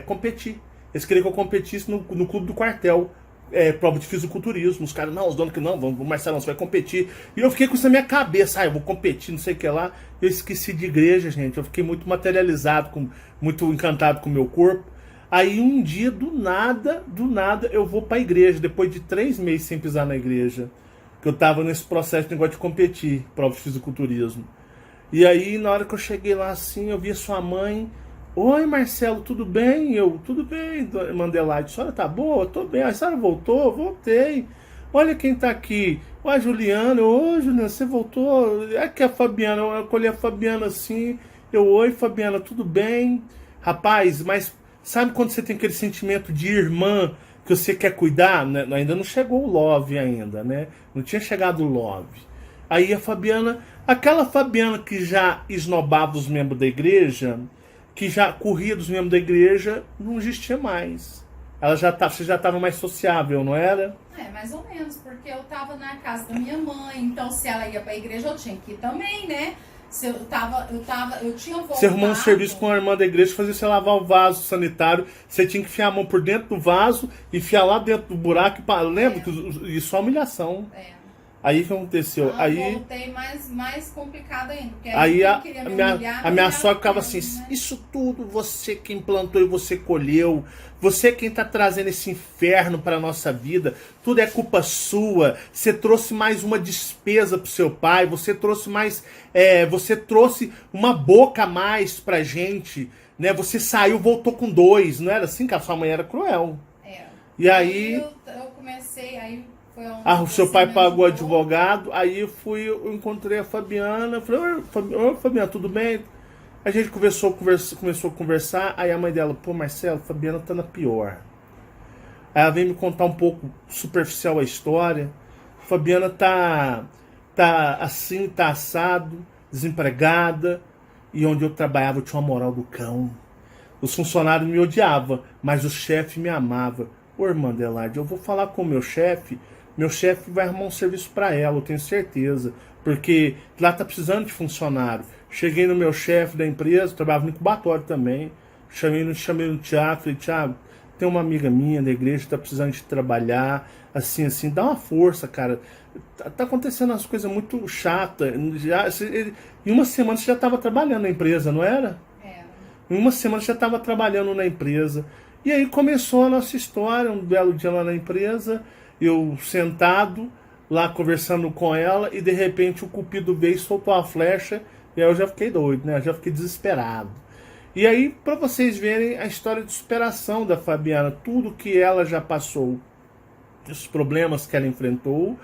competir. Eles queriam que eu competisse no clube do quartel. Prova de fisiculturismo. Os caras, não, os donos que não, vamos, Marcelão, você vai competir. E eu fiquei com isso na minha cabeça, eu vou competir, não sei o que lá. Eu esqueci de igreja, gente. Eu fiquei muito materializado, muito encantado com o meu corpo. Aí um dia, do nada, eu vou pra igreja, depois de 3 meses sem pisar na igreja. Que eu tava nesse processo de negócio de competir, prova de fisiculturismo. E aí, na hora que eu cheguei lá assim, eu vi a sua mãe. Oi, Marcelo, tudo bem? Eu, tudo bem, Mandelaide. A senhora tá boa? Tô bem. A senhora voltou? Voltei. Olha quem tá aqui. Oi, Juliana. Oi, Juliana, você voltou? É que a Fabiana, eu acolhi a Fabiana assim. Eu, oi, Fabiana, tudo bem? Rapaz, mas sabe quando você tem aquele sentimento de irmã que você quer cuidar? Né? Ainda não chegou o love ainda, né? Não tinha chegado o love. Aí a Fabiana, aquela Fabiana que já esnobava os membros da igreja, que já corria dos membros da igreja, não existia mais. Ela já tá, você já estava mais sociável, não era? É, mais ou menos, porque eu tava na casa da minha mãe, então se ela ia pra igreja, eu tinha que ir também, né? Se eu tinha voltado... Você arrumou um serviço com a irmã da igreja, fazia você lavar o vaso sanitário, você tinha que enfiar a mão por dentro do vaso, enfiar lá dentro do buraco, lembra? Que isso é humilhação. É. Aí o que aconteceu? Ah, aí voltei mais complicado ainda. Porque aí quem queria me humilhar, a minha sogra ficava mesmo, assim, né? isso tudo você que implantou e você colheu, você quem tá trazendo esse inferno para nossa vida, tudo é culpa sua, você trouxe mais uma despesa pro seu pai, você trouxe mais, você trouxe uma boca a mais pra gente, né? Você saiu, voltou com 2, não era assim que a sua mãe era cruel. É. E aí Eu comecei, aí foi onde o seu você pai me pagou ajudou. advogado, aí eu encontrei a Fabiana, falei, oi, Fabiana, tudo bem? A gente começou a conversar, aí a mãe dela, pô, Marcelo, Fabiana tá na pior. Aí ela veio me contar um pouco superficial a história. Fabiana tá assim, tá assado, desempregada, e onde eu trabalhava eu tinha uma moral do cão. Os funcionários me odiavam, mas o chefe me amava. Ô, irmã Adelaide, eu vou falar com o meu chefe vai arrumar um serviço para ela, eu tenho certeza. Porque lá tá precisando de funcionário. Cheguei no meu chefe da empresa, trabalhava no incubatório também. Chamei no Thiago, falei, Thiago, tem uma amiga minha da igreja que tá precisando de trabalhar, assim, dá uma força, cara. Tá acontecendo umas coisas muito chatas. Em uma semana você já estava trabalhando na empresa, não era? É. Em uma semana você já estava trabalhando na empresa. E aí começou a nossa história, um belo dia lá na empresa, eu sentado, lá conversando com ela, e de repente o Cupido veio e soltou a flecha, e aí eu já fiquei doido, né? Eu já fiquei desesperado. E aí, para vocês verem a história de superação da Fabiana, tudo que ela já passou, os problemas que ela enfrentou,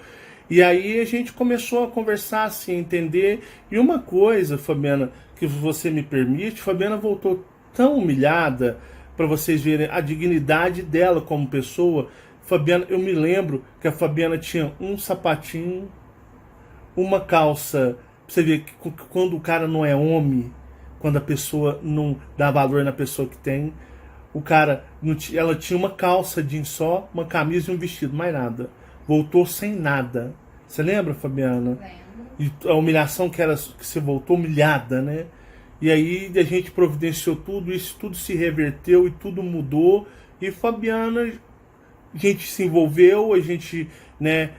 e aí a gente começou a conversar assim, entender. E uma coisa, Fabiana, que você me permite, Fabiana voltou tão humilhada, para vocês verem a dignidade dela como pessoa. Fabiana, eu me lembro que a Fabiana tinha um sapatinho, uma calça. Você vê que quando o cara não é homem, quando a pessoa não dá valor na pessoa que tem, ela tinha uma calça jeans só, uma camisa e um vestido, mais nada. Voltou sem nada. Você lembra, Fabiana? Lembro. E a humilhação que você voltou humilhada, né? E aí a gente providenciou tudo, isso tudo se reverteu e tudo mudou. E Fabiana, a gente se envolveu, a gente, né,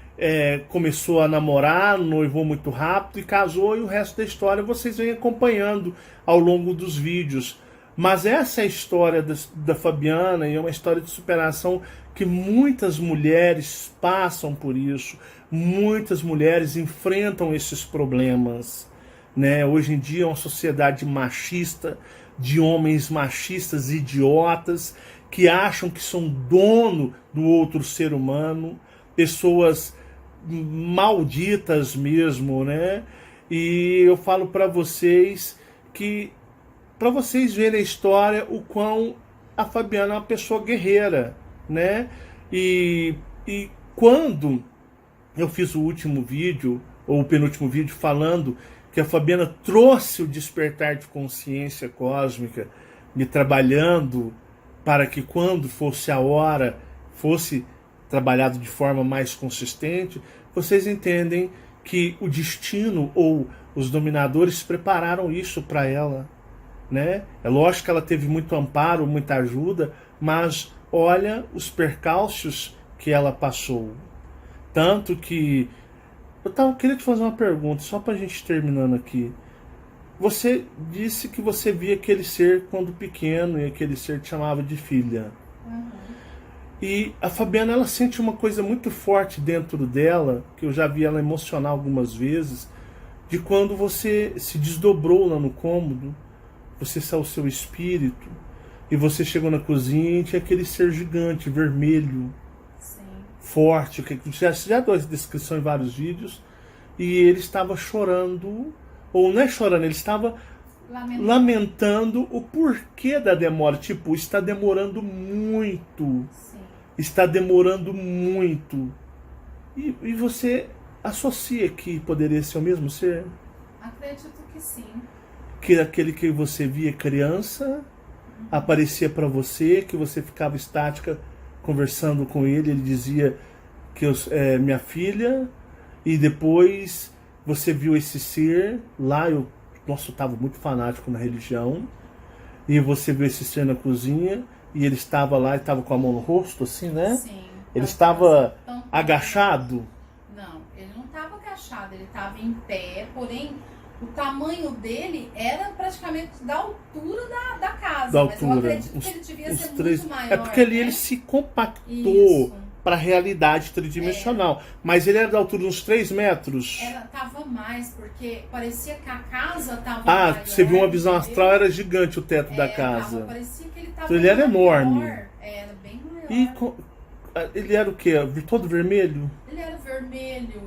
começou a namorar, noivou muito rápido e casou, e o resto da história vocês vêm acompanhando ao longo dos vídeos. Mas essa é a história da Fabiana, e é uma história de superação que muitas mulheres passam por isso, muitas mulheres enfrentam esses problemas, né? Hoje em dia é uma sociedade machista, de homens machistas idiotas, que acham que são dono do outro ser humano, pessoas malditas mesmo, né? E eu falo para vocês que, para vocês verem a história, o quão a Fabiana é uma pessoa guerreira, né? E quando eu fiz o último vídeo, ou o penúltimo vídeo, falando que a Fabiana trouxe o despertar de consciência cósmica, me trabalhando para que quando fosse a hora, fosse trabalhado de forma mais consistente, vocês entendem que o destino ou os dominadores prepararam isso para ela, né? É lógico que ela teve muito amparo, muita ajuda, mas olha os percalços que ela passou. Tanto que eu queria te fazer uma pergunta, só para a gente terminando aqui. Você disse que você via aquele ser quando pequeno e aquele ser te chamava de filha. Uhum. E a Fabiana, ela sente uma coisa muito forte dentro dela, que eu já vi ela emocionar algumas vezes, de quando você se desdobrou lá no cômodo, você saiu o seu espírito, e você chegou na cozinha e tinha aquele ser gigante, vermelho, Sim. forte, que já deu essa descrição em vários vídeos, e ele estava chorando, ou não é chorando, ele estava lamentando o porquê da demora. Tipo, está demorando muito. Sim. Está demorando muito. E você associa que poderia ser o mesmo ser? Acredito que sim. Que aquele que você via criança aparecia para você, que você ficava estática conversando com ele, ele dizia que minha filha, e depois você viu esse ser lá, eu estava muito fanático na religião, e você viu esse ser na cozinha, e ele estava lá, e estava com a mão no rosto, assim, né? Sim. Ele estava agachado? Não, ele não estava agachado, ele estava em pé, porém o tamanho dele era praticamente da altura da casa. Da mas eu altura. acredito que ele devia ser Três... muito maior. É porque ali né? ele se compactou Isso. para a realidade tridimensional. Mas ele era da altura de uns 3 metros. Tava mais, porque parecia que a casa tava Ah, você viu uma visão entendeu? astral, era gigante o teto da casa. Parecia que ele tava Então ele era enorme. Era bem maior. E ele era o quê? Todo vermelho? Ele era vermelho,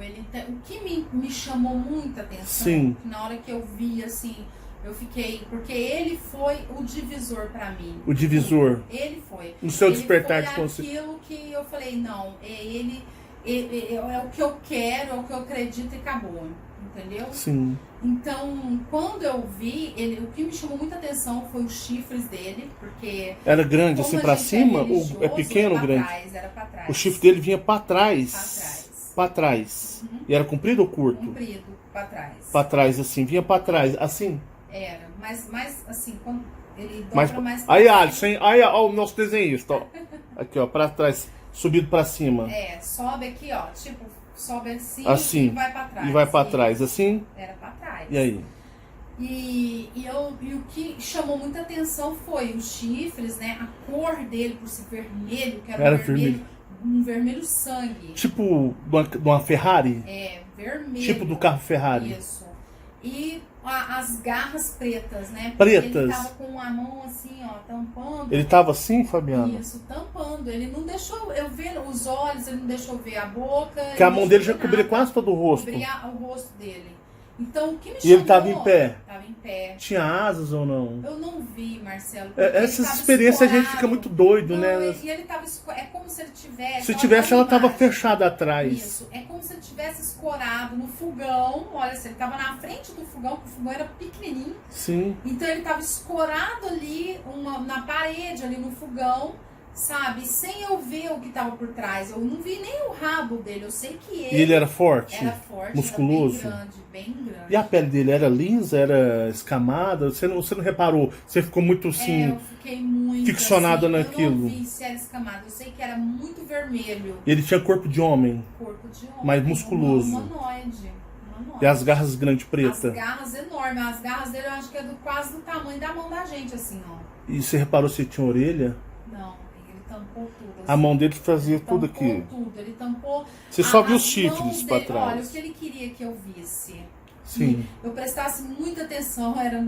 o que me chamou muita atenção, Sim. na hora que eu vi, assim, eu fiquei, porque ele foi o divisor pra mim. O divisor. Ele foi. No seu Ele despertar de foi consciência. aquilo que eu falei, não, é o que eu quero, é o que eu acredito e acabou. Entendeu? Sim. Então, quando eu vi, o que me chamou muita atenção foi os chifres dele, porque... Era grande como assim a pra gente cima? religioso, Ou é pequeno ou era grande? pra trás, era pra trás. O chifre dele vinha pra trás. Pra trás. Pra trás. E era comprido ou curto? Comprido, pra trás. Pra trás, assim. Vinha pra trás, assim. Era, mas assim, quando ele dobra Mas, mais... aí, Alisson, hein? Aí, ó, o nosso desenhista, ó. Aqui, ó, pra trás. Subido pra cima. Sobe aqui, ó, tipo, sobe Assim. e vai pra trás. E vai pra trás, assim. Era pra trás. E aí? E o que chamou muita atenção foi os chifres, né? A cor dele, por ser vermelho, que era vermelho, um vermelho sangue. Tipo de uma Ferrari? Vermelho. Tipo do carro Ferrari. Isso. E as garras pretas, né? Pretas? Ele tava com a mão assim, ó, tampando. Ele tava assim, Fabiana? Isso, tampando. Ele não deixou eu ver os olhos, ele não deixou eu ver a boca. Porque a mão dele já cobria quase todo o rosto. Cobria o rosto dele. Então, o que me E chamou... ele tava em pé? Tava em pé. Tinha asas ou não? Eu não vi, Marcelo. Essas experiências a gente fica muito doido, não, né? E ele tava... É como se ele tivesse... Se tivesse, ela tava imagem. fechada atrás. Isso. É como se ele tivesse escorado no fogão. Olha, se ele tava na frente do fogão, porque o fogão era pequenininho. Sim. Então, ele tava escorado ali, na parede, ali no fogão, sabe? Sem eu ver o que tava por trás. Eu não vi nem o rabo dele. Eu sei que ele... E ele era forte? Era forte, musculoso? era bem grande, bem grande. E a pele dele era lisa, era escamada? Você não reparou? Você ficou muito assim... eu fiquei muito ficcionada assim, naquilo. Eu não vi se era escamado. Eu sei que era muito vermelho. Ele tinha corpo de homem? Corpo de homem. Mais musculoso. Humanoide. E as garras grandes pretas? As garras enormes. As garras dele eu acho que é quase do tamanho da mão da gente, assim, ó. E você reparou se tinha orelha? Não, ele tampou tudo. Assim. A mão dele fazia tudo aqui. Ele tampou tudo. Ele tampou... Você só viu os as chifres mãos pra dele. trás. Olha, o que ele queria que eu visse. Sim. Eu prestasse muita atenção, era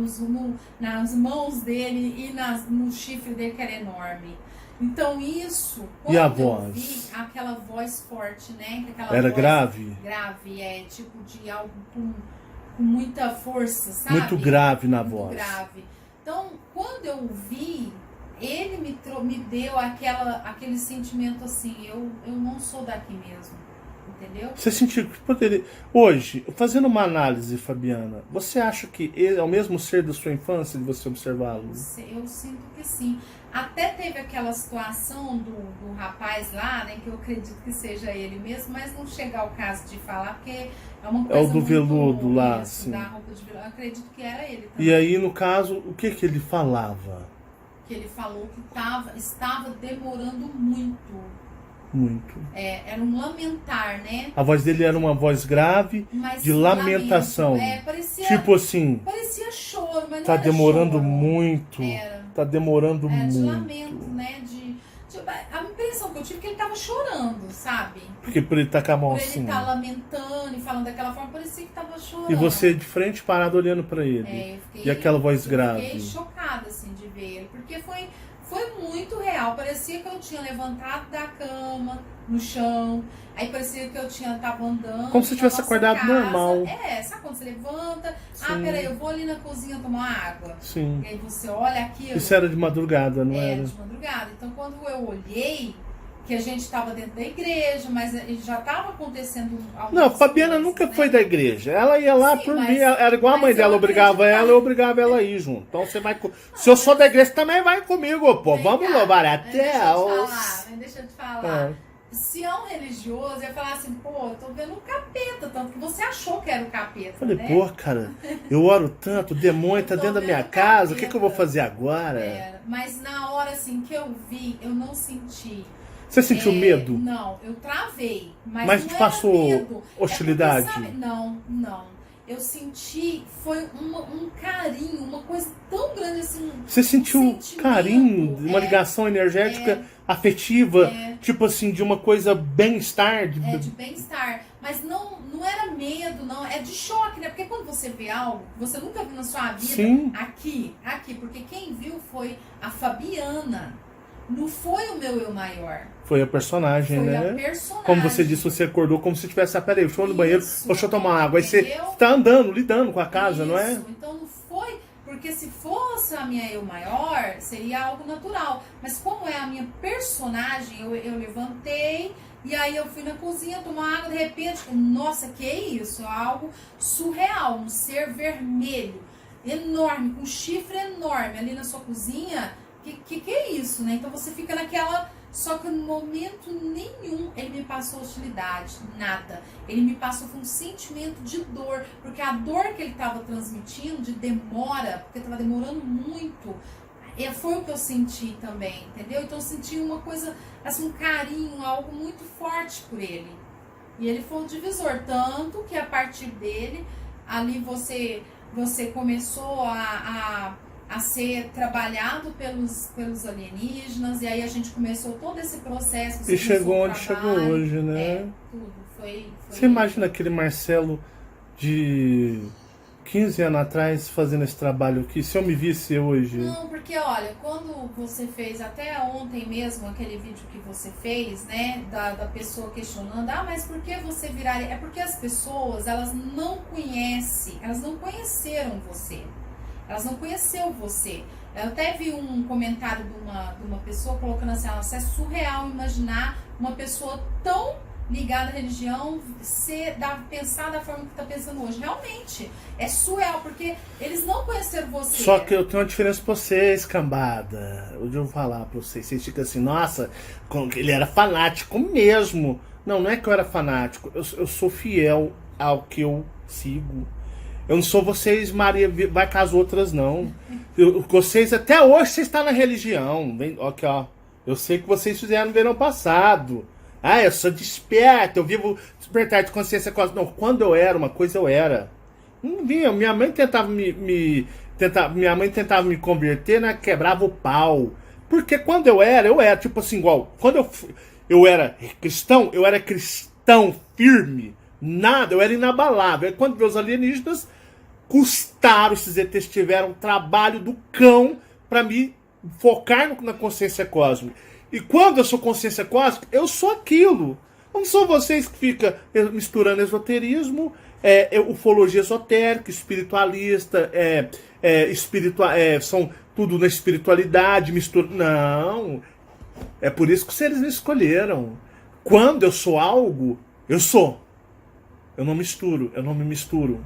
nas mãos dele e no chifre dele, que era enorme. Então isso, E a eu voz? vi aquela voz forte, né? Aquela Era voz grave? Grave, tipo de algo com muita força, sabe? Muito grave na Muito voz. grave. Então, quando eu vi, ele me deu aquele sentimento assim, eu não sou daqui mesmo. Entendeu? Você sentiu que poderia... Hoje, fazendo uma análise, Fabiana, você acha que ele é o mesmo ser da sua infância, de você observá-lo? Eu sinto que sim. Até teve aquela situação do rapaz lá, né, que eu acredito que seja ele mesmo, mas não chega ao caso de falar, porque é uma coisa É o do veludo lá, isso, sim. da roupa de veludo. Eu acredito que era ele também. E aí, no caso, o que ele falava? Que ele falou que estava demorando muito. Muito. Era um lamentar, né? A voz dele era uma voz grave, Mas de lamentação. parecia, Tipo assim, parecia choro, mas tá não era demorando choro. muito. Era. Tá demorando De muito. lamento, né? A impressão que eu tive é que ele tava chorando, sabe? Porque por ele estar com a mão Por ele assim. estar lamentando e falando daquela forma, parecia que tava chorando. E você de frente parado olhando pra ele. Eu fiquei, E aquela voz grave. Fiquei chocada, assim, de ver ele. Porque foi muito real. Parecia que eu tinha levantado da cama, no chão. Aí parecia que eu tava andando. Como se tivesse na nossa acordado casa. normal. Sabe quando você levanta? Sim. Peraí, eu vou ali na cozinha tomar água. Sim. E aí você olha aqui. Isso era de madrugada, não era? Era de madrugada. Então quando eu olhei, que a gente estava dentro da igreja, mas já estava acontecendo algumas Não, Fabiana coisas, nunca né? foi da igreja. Ela ia lá Sim, por mas- mim. Era igual a mãe mas dela eu obrigava acreditava. ela, eu obrigava ela a ir junto. Então você vai. Se eu sou da igreja, também vai comigo, pô. Vem Vamos cá, louvar mas a deixa eu te Deus. falar, mas deixa eu te falar. É. Se é um religioso, ia falar assim, pô, eu tô vendo um capeta, tanto que você achou que era o capeta, Falei, né? pô, cara, eu oro tanto, o demônio tá Eu tô dentro da minha vendo casa, o que, capeta. que eu vou fazer agora? Era. Mas na hora, assim, que eu vi, eu não senti. Você sentiu medo? Não, eu travei. Mas não te era passou medo. hostilidade? É porque, sabe, não. Eu senti, foi um carinho, uma coisa tão grande assim. Você sentiu um sentimento, carinho, uma ligação energética afetiva, tipo assim, de uma coisa bem-estar? de bem-estar. Mas não era medo, não. É de choque, né? Porque quando você vê algo que você nunca viu na sua vida, Sim. aqui. Porque quem viu foi a Fabiana. Não foi o meu eu maior. Foi a personagem, Foi né? a personagem. Como você disse, você acordou como se tivesse, peraí, deixa eu ir no banheiro, Isso, deixa eu tomar água. Aí você entendeu? tá andando, lidando com a casa, não é? Isso, então não foi, porque se fosse a minha eu maior, seria algo natural. Mas como é a minha personagem, eu levantei e aí eu fui na cozinha tomar água, de repente, nossa, que é isso? Algo surreal, um ser vermelho, enorme, com um chifre enorme ali na sua cozinha. Que é isso, né? Então você fica naquela... Só que no momento nenhum ele me passou hostilidade, nada. Ele me passou um sentimento de dor, porque a dor que ele estava transmitindo, de demora, porque estava demorando muito, foi o que eu senti também, entendeu? Então eu senti uma coisa, assim, um carinho, algo muito forte por ele. E ele foi o divisor, tanto que a partir dele, ali você começou a ser trabalhado pelos alienígenas, e aí a gente começou todo esse processo. E chegou onde chegou hoje, né? Tudo. Foi Você imagina aquele Marcelo de 15 anos atrás fazendo esse trabalho aqui? Se eu me visse hoje... Não, porque olha, quando você fez, até ontem mesmo, aquele vídeo que você fez, né, da pessoa questionando, mas por que você viraria? É porque as pessoas, elas não conheceram você. Elas não conheceram você. Eu até vi um comentário de uma pessoa colocando assim, nossa, é surreal imaginar uma pessoa tão ligada à religião pensar da forma que está pensando hoje. Realmente, é surreal, porque eles não conheceram você. Só que eu tenho uma diferença pra vocês, cambada. Hoje eu vou falar pra vocês. Vocês ficam assim, nossa, ele era fanático mesmo. Não é que eu era fanático. Eu sou fiel ao que eu sigo. Eu não sou vocês, Maria, vai com as outras, não. Vocês, até hoje, vocês estão na religião. Vem, aqui, ó. Eu sei que vocês fizeram no verão passado. Eu sou desperto, eu vivo despertar de consciência. Não, quando eu era uma coisa, eu era. Não vinha. Minha mãe tentava minha mãe tentava me converter, né? Quebrava o pau. Porque quando eu era, tipo assim, igual. Quando eu era cristão firme. Nada, eu era inabalável. Quando veio os alienígenas, custaram, esses ETs tiveram trabalho do cão para me focar na consciência cósmica. E quando eu sou consciência cósmica, eu sou aquilo. Não são vocês que ficam misturando esoterismo, ufologia esotérica, espiritualista, são tudo na espiritualidade, mistura. Não. É por isso que vocês me escolheram. Quando eu sou algo, eu sou. Eu não misturo, eu não me misturo.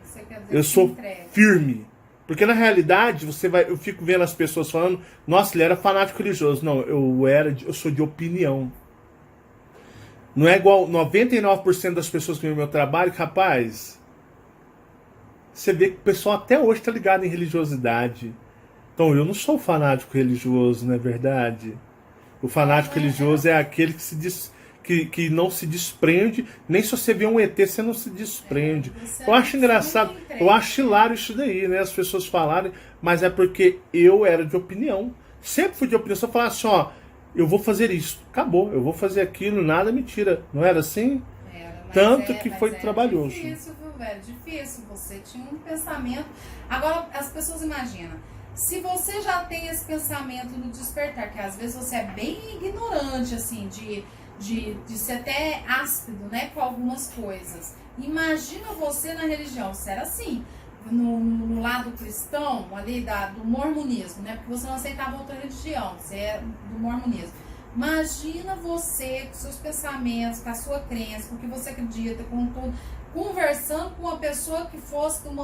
Você quer dizer Eu que sou entrega. firme. Porque na realidade, eu fico vendo as pessoas falando, nossa, ele era fanático religioso. Não, eu sou de opinião. Não é igual 99% das pessoas que veem o meu trabalho, rapaz. Você vê que o pessoal até hoje está ligado em religiosidade. Então eu não sou fanático religioso, não é verdade? O fanático religioso é aquele que não se desprende, nem se você vê um ET, você não se desprende. Eu acho engraçado, eu acho hilário isso daí, né? As pessoas falarem, mas é porque eu era de opinião. Sempre fui de opinião. Se eu falar assim, ó, eu vou fazer isso. Acabou, eu vou fazer aquilo, nada me tira. Não era assim? Era, Tanto que foi trabalhoso. Difícil, viu, velho? Difícil. Você tinha um pensamento. Agora, as pessoas imaginam. Se você já tem esse pensamento no despertar, que às vezes você é bem ignorante, assim, de ser até ácido, né, com algumas coisas. Imagina você na religião, você era assim, no lado cristão, ali do mormonismo, né, porque você não aceitava outra religião, você é do mormonismo. Imagina você com seus pensamentos, com a sua crença, com o que você acredita, com tudo, conversando com uma pessoa que fosse de um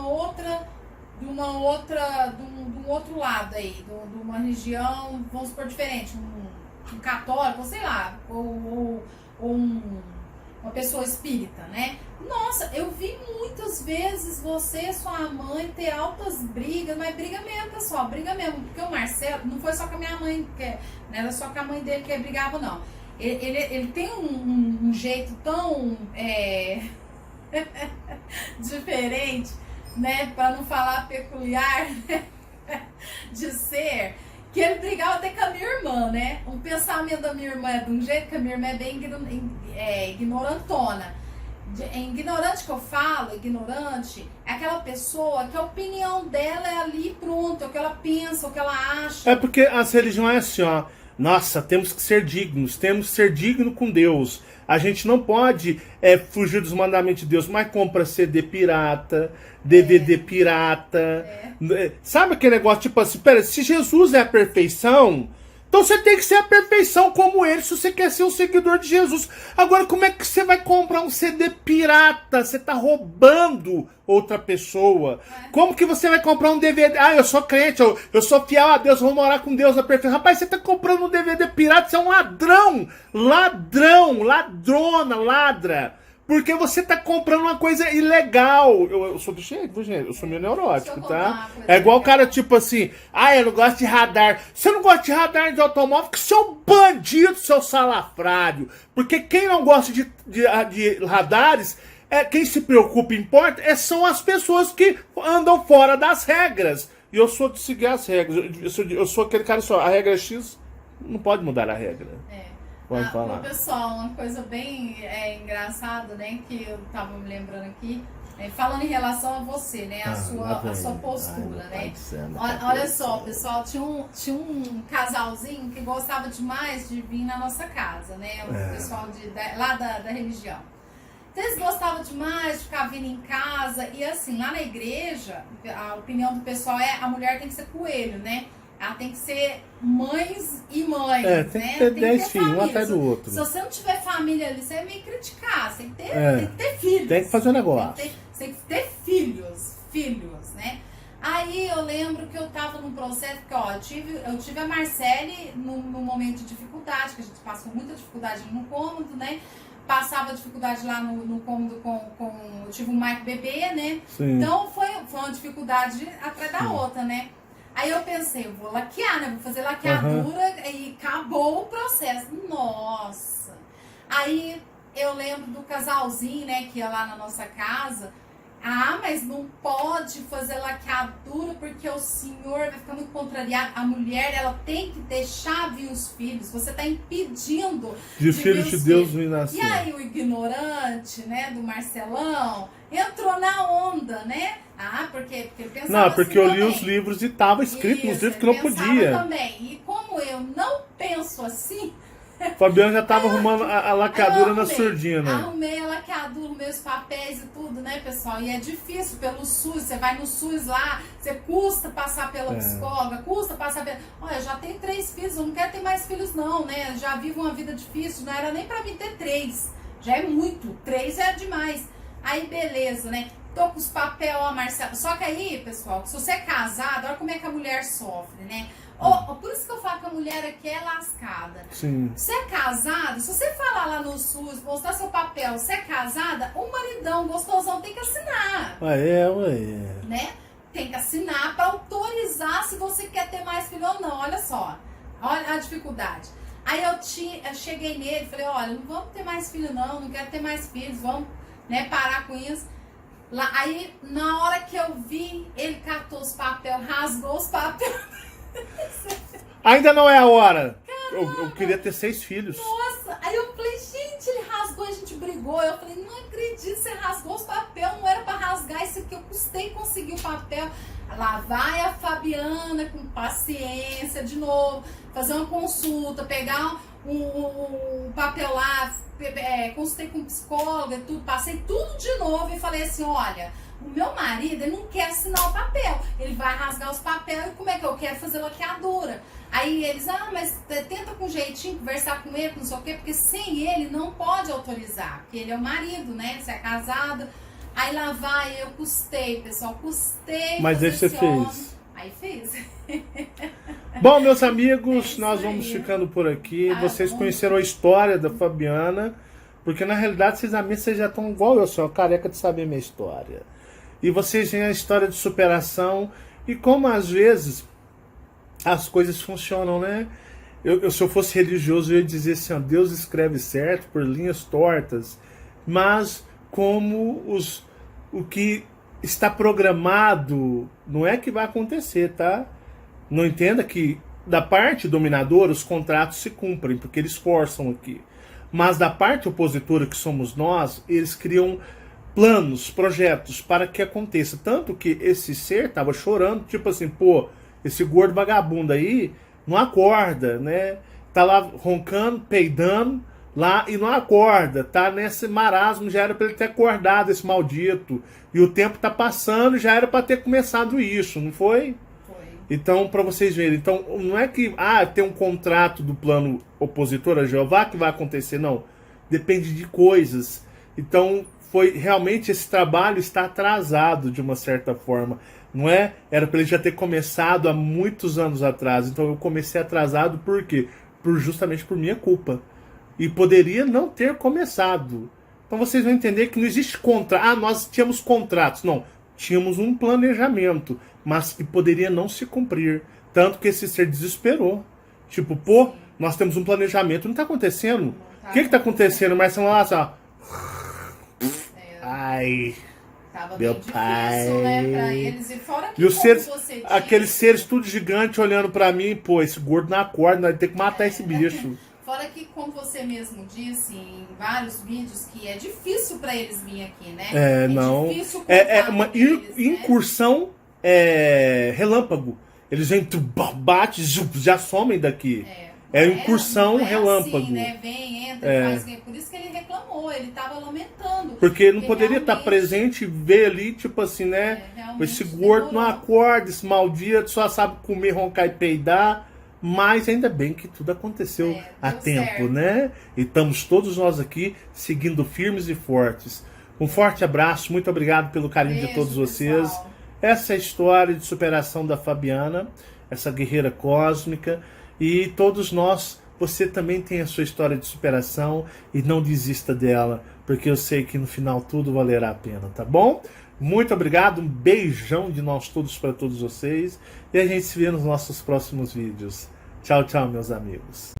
outro lado aí, de uma religião, vamos supor, diferente, um católico, sei lá, ou uma pessoa espírita, né? Nossa, eu vi muitas vezes você e sua mãe ter altas brigas, mas briga mesmo, pessoal, briga mesmo, porque o Marcelo, não foi só com a minha mãe, não era só com a mãe dele que brigava, não. Ele tem um jeito tão diferente, né, para não falar peculiar, né, de ser, que ele brigava até com a minha irmã, né? O pensamento da minha irmã é de um jeito, que a minha irmã é bem ignorantona. Ignorante que eu falo, ignorante, é aquela pessoa que a opinião dela é ali pronto, é o que ela pensa, o que ela acha. É porque as religiões é assim, ó. Nossa, temos que ser dignos, temos que ser digno com Deus. A gente não pode fugir dos mandamentos de Deus, mas compra CD pirata, DVD pirata. Sabe aquele negócio tipo assim, pera, se Jesus é a perfeição, então você tem que ser a perfeição como ele, se você quer ser um seguidor de Jesus. Agora, como é que você vai comprar um CD pirata? Você tá roubando outra pessoa. Como que você vai comprar um DVD? Ah, eu sou crente, eu sou fiel a Deus, eu vou morar com Deus na perfeição. Rapaz, você tá comprando um DVD pirata, você é um ladrão! Ladrão, ladrona, ladra. Porque você tá comprando uma coisa ilegal. Eu sou do jeito, gente. Eu sou meio neurótico, tá? É igual o cara, tipo assim, eu não gosto de radar. Você não gosta de radar de automóvel porque você é um bandido, seu salafrário. Porque quem não gosta de radares, quem se preocupa, importa, são as pessoas que andam fora das regras. E eu sou de seguir as regras. Eu sou aquele cara só, a regra é X, não pode mudar a regra. Pode falar. Pessoal, uma coisa bem engraçada, né, que eu tava me lembrando aqui, falando em relação a você, né, a sua postura, né. Olha só, pessoal, tinha um casalzinho que gostava demais de vir na nossa casa, né, o pessoal lá da religião. Então, eles gostavam demais de ficar vindo em casa, e assim, lá na igreja, a opinião do pessoal a mulher tem que ser coelho, né. Ela tem que ser mães e mães, tem né? que ter 10 filhos, um atrás do outro. Se você não tiver família ali, você vai meio criticar. Você tem que ter filhos. Tem que fazer um negócio. Tem que ter filhos, né? Aí eu lembro que eu tava num processo, que ó, eu tive a Marcele num momento de dificuldade, que a gente passou muita dificuldade no cômodo, né? Passava dificuldade lá no cômodo eu tive um Mike bebê, né? Sim. Então foi uma dificuldade atrás da outra, né? Aí eu pensei, eu vou laquear, né? Vou fazer laqueadura e acabou o processo. Nossa! Aí eu lembro do casalzinho, né, que ia lá na nossa casa. Mas não pode fazer laqueadura porque o senhor vai ficar muito contrariado. A mulher, ela tem que deixar vir os filhos. Você está impedindo de filhos de Deus vir nascer. E aí o ignorante, né, do Marcelão, entrou na onda, né? Porque ele pensava porque assim eu li os livros e estava escrito nos livros que não podia. Também. E como eu não penso assim... Fabiano já estava arrumando a laqueadura na surdina. Arrumei a laqueadura, meus papéis e tudo, né, pessoal? E é difícil pelo SUS, você vai no SUS lá, você custa passar pela psicóloga, custa passar pela... Olha, eu já tenho 3 filhos, eu não quero ter mais filhos não, né? Já vivo uma vida difícil, não era nem pra mim ter 3. Já é muito, 3 é demais. Aí, beleza, né? Tô com os papéis, ó, Marcelo. Só que aí, pessoal, se você é casado, olha como é que a mulher sofre, né? Por isso que eu falo que a mulher aqui é lascada. Sim. Você é casado, se você falar lá no SUS, mostrar seu papel, você é casada, o maridão gostosão tem que assinar. Né? Tem que assinar para autorizar se você quer ter mais filho ou não. Olha só, olha a dificuldade. Aí eu cheguei nele e falei, olha, não vamos ter mais filho não quero ter mais filhos, vamos, né, parar com isso. Aí, na hora que eu vi, ele catou os papéis, rasgou os papéis. Ainda não é a hora. eu queria ter 6 filhos. Nossa, aí eu falei, gente, ele rasgou, a gente brigou. Eu falei, não acredito, você rasgou os papéis, não era pra rasgar isso aqui, eu custei conseguir o papel. Lá vai a Fabiana com paciência de novo, fazer uma consulta, pegar um papel lá, consultei com psicóloga, tudo, passei tudo de novo e falei assim, olha, o meu marido, ele não quer assinar o papel, ele vai rasgar os papéis, e como é que eu quero fazer laqueadura? Aí eles, mas tenta com jeitinho conversar com ele, não sei o quê, porque sem ele não pode autorizar, porque ele é o marido, né, você é casada. Aí lá vai, eu custei, pessoal, custei. Mas aí você homem. fez. Aí fiz. Bom, meus amigos, nós vamos ficando por aqui. Vocês bom. conheceram a história da Fabiana, porque na realidade vocês já estão igual eu, sou careca de saber minha história. E vocês têm a história de superação e como às vezes as coisas funcionam, né? Se eu fosse religioso, eu ia dizer assim, ó, Deus escreve certo por linhas tortas, mas como o que está programado não é que vai acontecer, tá? Não entenda que da parte dominadora os contratos se cumprem, porque eles forçam aqui. Mas da parte opositora, que somos nós, eles criam planos, projetos para que aconteça. Tanto que esse ser tava chorando, tipo assim, pô, esse gordo vagabundo aí não acorda, né? Tá lá roncando, peidando lá e não acorda, tá nesse marasmo, já era para ele ter acordado, esse maldito. E o tempo tá passando, já era para ter começado isso, não foi? Foi. Então, para vocês verem, então não é que tem um contrato do plano opositor a Jeová que vai acontecer, não. Depende de coisas. Então, realmente esse trabalho está atrasado de uma certa forma, não é? Era para ele já ter começado há muitos anos atrás. Então eu comecei atrasado por quê? Justamente por minha culpa. E poderia não ter começado. Então vocês vão entender que não existe contrato. Nós tínhamos contratos. Não, tínhamos um planejamento, mas que poderia não se cumprir. Tanto que esse ser desesperou. Tipo, pô, nós temos um planejamento, não está acontecendo. O que está acontecendo? Mas são lá, só. Ai. Tava Meu bem pai. difícil, né, pra eles. E fora que E os seres, você disse, aqueles seres tudo gigante olhando pra mim, pô, esse gordo não acorda, nós temos que matar esse bicho. Fora que, como você mesmo disse em vários vídeos, que é difícil pra eles virem aqui, né? Não. Difícil É contato uma deles, incursão relâmpago. Eles entram, bate, já somem daqui. Incursão não é relâmpago. Assim, né? Vem, entra, faz. Por isso que ele reclamou, ele tava lamentando. Porque ele não poderia estar presente e ver ali, tipo assim, né? Esse gordo não acorda, esse maldito só sabe comer, roncar e peidar. Mas ainda bem que tudo aconteceu a tempo, certo. né? E estamos todos nós aqui seguindo firmes e fortes. Um forte abraço, muito obrigado pelo carinho de todos vocês. Pessoal. Essa é a história de superação da Fabiana, essa guerreira cósmica. E todos nós, você também tem a sua história de superação e não desista dela, porque eu sei que no final tudo valerá a pena, tá bom? Muito obrigado, um beijão de nós todos para todos vocês e a gente se vê nos nossos próximos vídeos. Tchau, tchau, meus amigos.